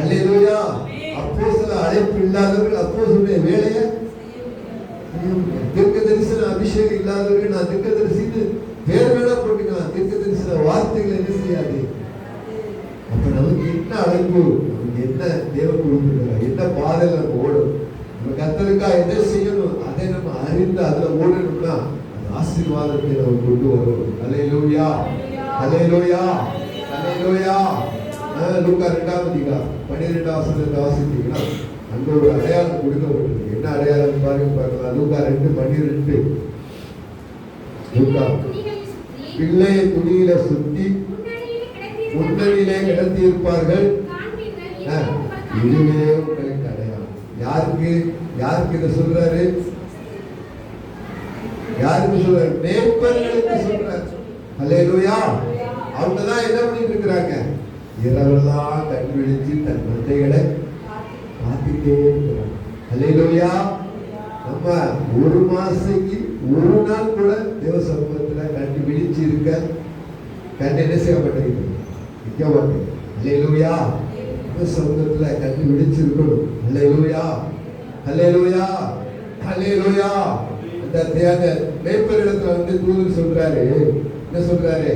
அல்லேலூயா. அப்போஸ்தல அழைப்பு இல்லாதவர்கள் அப்போஸ்தலருடைய வேலையை தீர்க்க தரிசன அபிஷேகம் இல்லாதவர்கள் நான் தீர்க்க தரிசின்னு பேர் வேணா போட்டுக்கலாம், தீர்க்க தரிசன வார்த்தைகள் என்ன செய்யாது. அப்ப நமக்கு என்ன அழைப்பு, நமக்கு என்ன தேவன் கொடுத்துருக்காங்க, என்ன பாதையில நம்ம ஓடும், நம்ம கர்த்தருக்கா எதை செய்யணும் அதை நம்ம அறிந்து அதுல ஓடணும்னா அந்த ஆசீர்வாதத்தை நம்ம கொண்டு வரும். அல்லேலூயா, அல்லேலூயா, அல்லேலூயா. லூக்கா 2ஆம் அதிகாரம் 12ஆம் வசனத்தை வாசித்தீங்கன்னா அங்க ஒரு அடையாளம் கொடுக்கப்பட்டிருக்கு. என்ன அடையாளம் பாருங்க பார்க்கலாம். லூக்கா 2:12. லூக்கா பிள்ளையை துணியில சுத்தி முன்னணியிலே கிடத்தி இருப்பார்கள், இதுவே உங்களுக்கு அடையாளம். யாருக்கு இதை சொல்றாரு? யாருக்கு சொல்றாரு? மேய்ப்பர்களுக்கு சொல்றாரு. அல்லேலூயா. அவங்க தான் என்ன பண்ணிட்டு இருக்கிறாங்க? இரவெல்லாம் கண் விழிச்சு தன் மந்தைகளை பார்த்துட்டே இருக்கிறாங்க. அல்லேலூயா. நம்ம ஒரு மாசத்துக்கு ஒரு நாள் கூட தேவ சமூகத்துல கண்டு விழிச்சு இருக்க கண்டு என்ன செய்ய மாட்டேங்குது? நிக்க மாட்டேங்குது. அல்லேலூயா. தேவ சமூகத்துல கண்டு விழிச்சு இருக்கணும். அல்லேலூயா, அல்லேலூயா, அல்லேலூயா. அந்த மேய்ப்பரிடத்துல தூதர் சொல்றாரு, என்ன சொல்றாரு?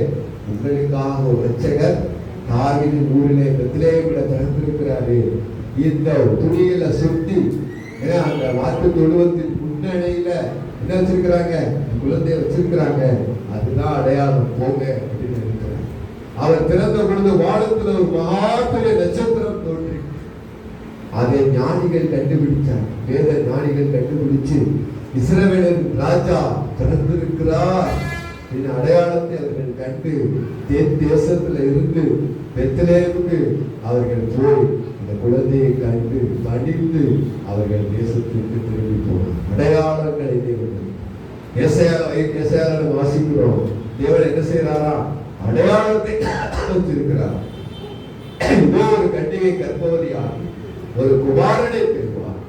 உங்களுக்காக ஒரு ரட்சகர் தாவீதின் ஊரிலே பெத்லெகேமிலே பிறந்திருக்கிறாரு. இந்த துணியில சுத்தி அந்த மாட்டு தொழுவத்தின் முன்னணியில என்ன வச்சிருக்கிறாங்க? குழந்தைய வச்சிருக்கிறாங்க. அதுதான் அடையாளம், போங்க அப்படின்னு இருக்கிறாங்க. அவர் பிறந்த பொழுது வானத்துல ஒரு மகாபெரிய நட்சத்திரம் தோன்றி அதை ஞானிகள் கண்டுபிடிச்சாங்க. வேத ஞானிகள் கண்டுபிடிச்சு இஸ்ரவேலின் ராஜா பிறந்திருக்கிறார் அடையாளத்தை அவர்கள் கண்டு தேசத்துல இருந்து பெத்லெகேமுக்கு அவர்கள் போய் இந்த குழந்தையை கண்டு பணிந்து அவர்கள் தேசத்திற்கு திரும்பி போனார். அடையாளங்களை தேவன் ஏசாயால வாசிக்கிறோம். தேவன் என்ன செய்யறாரா? அடையாளத்தை வச்சிருக்கிறார். இதோ ஒரு கன்னிகை கர்ப்பவதியாகி ஒரு குமாரனை பெறுவார்,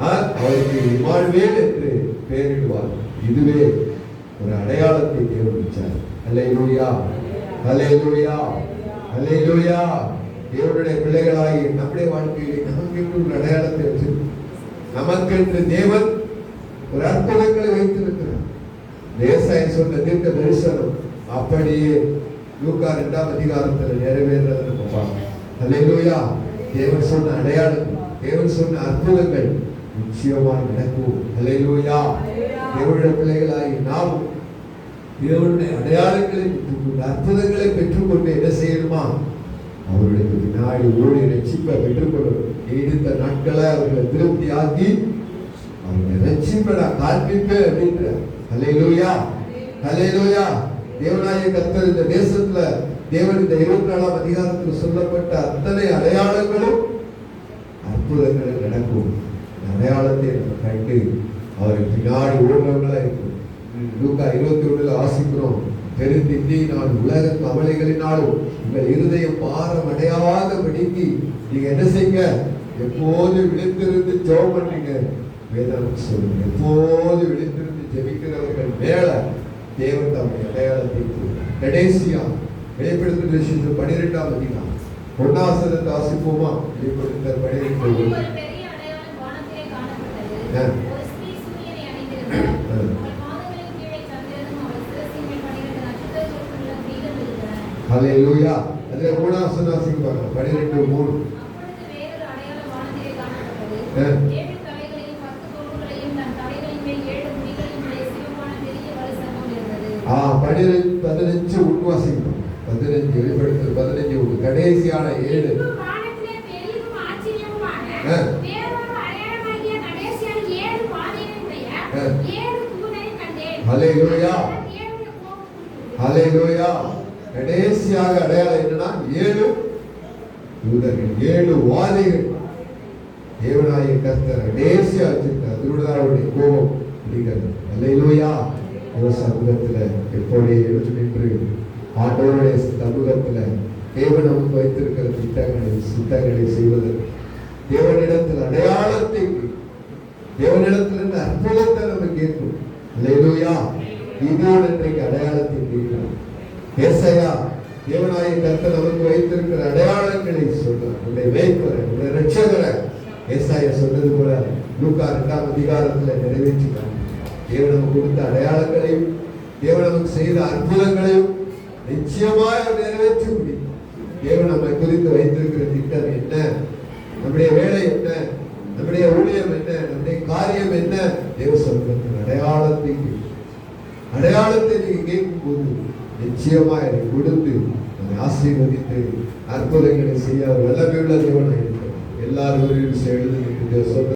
அவருக்கு இம்மானுவேல் என்று பெயரிடுவார். இதுவே ஒரு அடையாளத்தை தேவன் வச்சார். அல்லேலூயா, அல்லேலூயா, அல்லேலூயா. தேவனுடைய பிள்ளைகளாகி நம்முடைய வாழ்க்கையில் நமக்கு ஒரு அடையாளத்தை வச்சிருக்கோம். நமக்கென்று தேவன் ஒரு அற்புதங்களை வைத்திருக்கிறார். ஏசாயா சொன்ன தீர்க்க தரிசனம் அப்படியே லூக்கா 2ஆம் அதிகாரத்தில் நிறைவேறதை நம்ம பார்க்கிறோம். அல்லேலூயா. தேவன் சொன்ன அடையாளம், தேவன் சொன்ன அற்புதங்கள் நிச்சயமாக நடக்கும். அல்லேலூயா. தேவனுடைய பிள்ளைகளாகி நாம் தேவனுடைய அடையாளங்களை பெற்றுக்கொண்டு அற்புதங்களை பெற்றுக்கொண்டு என்ன செய்யணுமா? அவருடைய பின்னாடி ஓடி ரட்சிப்பை பெற்றுக்கொள்ளணும். நீடித்த நாட்களை அவர்களை திருப்தி ஆக்கி அவருடைய ரட்சிப்பை நான் காண்பிப்பேன் அப்படின்ற. அல்லேலூயா, அல்லேலூயா. தேவனாய கர்த்தர் இந்த தேசத்துல தேவன் இந்த 24ஆம் அதிகாரத்தில் சொல்லப்பட்ட அத்தனை அடையாளங்களும் அற்புதங்கள் நடக்கும். அடையாளத்தை நம்ம கண்டு அவருக்கு பின்னாடி ஓடுறவங்களா இருக்கும். லூக்கா 21 வாசிக்கிறோம், தெரிந்து நான் உலக கவலைகளினாலும் உங்கள் இருதயம் பாரம் அடையாதபடிக்கு நீங்க என்ன செய்யுங்க, எப்போது விழித்திருந்து ஜெபம் பண்ணுங்க. வேதம் சொல்லுங்க, எப்போது விழித்திருந்து ஜெபிக்கிறவர்கள் மேல தேவன் தம்முடைய அடையாளத்தை கடைசியா வெளிப்படுத்தும் விசேஷம் 12ஆம் அதிகாரம் 1ஆம் வசனத்தை வாசிப்போமா? வெளிப்படுத்தல் 12. ஒரு பெரிய அடையாளம் வானத்திலே காணப்பட்டது. ஒரு ஸ்திரீ சூரியனை அணிந்திருந்தாள். அவள் பாதங்களின் கீழே சந்திரனும் அவள் சிரசின் மேல் 12 நட்சத்திரங்களுள்ள கிரீடம் இருந்தன. ஹல்லேலூயா. அதுல 3ஆம் வசனம் வாசிப்பாங்க, 12:3. அப்பொழுது வேறொரு அடையாளம் வானத்திலே காணப்பட்டது. 7 தலைகளையும் 10 கொம்புகளையும் தன் தலைகளின் மேல் 7 முடிகளையும் உடைய சிவப்பான பெரிய வலு சர்ப்பம் இருந்தது. 15 உள்வாசிப்போம். 15 வெளிப்படுத்தல் 15 கடைசியான 7. பின்பு வானத்திலே பெரிதும் ஆச்சரியமுமான வேறொரு அடையாளமாகிய கடைசியான 7 வாதைகளுடைய 7 தூதரை கண்டேன். ஹல்லேலூயா. தேவனுடைய கோபம் குறித்து ஹல்லேலூயா. கடைசியாக அடையாளம் என்னன்னா 7 தூதர்கள், 7 வாதைகள். தேவனாகிய கர்த்தர் கடைசியா வச்சிருக்கார். அதனுடன் அவருடைய கோபம் அப்படிங்கிறது. ஹல்லேலூயா. சமூகத்துல எப்போதே எழுத்து நின்று ஆண்டவருடைய சமூகத்துல தேவன் நமக்கு வைத்திருக்கிற சித்தங்களை செய்வதற்கு தேவனிடத்தில் அடையாளத்தை, தேவனிடத்திலிருந்து அற்புதத்தை நம்ம கேட்கும். ஹல்லேலூயா. இதோடு இன்றைக்கு அடையாளத்தை கேட்கலாம். ஏசாயா தேவனாகிய கர்த்தர் நமக்கு வைத்திருக்கிற அடையாளங்களை சொல்றார். உன்னை மேய்ப்பரை, உன்னை ரட்சகரை ஏசாயா சொன்னது போல லூக்கா 2ஆம் அதிகாரத்துல நிறைவேற்றினார். தேவன் நமக்கு கொடுத்த அடையாளங்களையும் தேவன் நமக்கு செய்த அற்புதங்களையும் நிச்சயமாய் நிறைவேற்ற முடியும். தேவன் நம்மை குறித்து வைத்திருக்கிற திட்டம் என்ன, நம்முடைய வேலை என்ன, நம்முடைய ஊழியம் என்ன, நம்முடைய காரியம் என்ன, தேவ சொல்றதுக்கு அடையாளத்தை நீங்க கேட்கும் போது நிச்சயமா அதை கொடுத்து நம்மை ஆசீர்வதித்து அற்புதங்களை செய்ய வல்லமையுள்ள தேவனாக இருக்கிறார். எல்லாரும் எழுதுங்க சொல்ற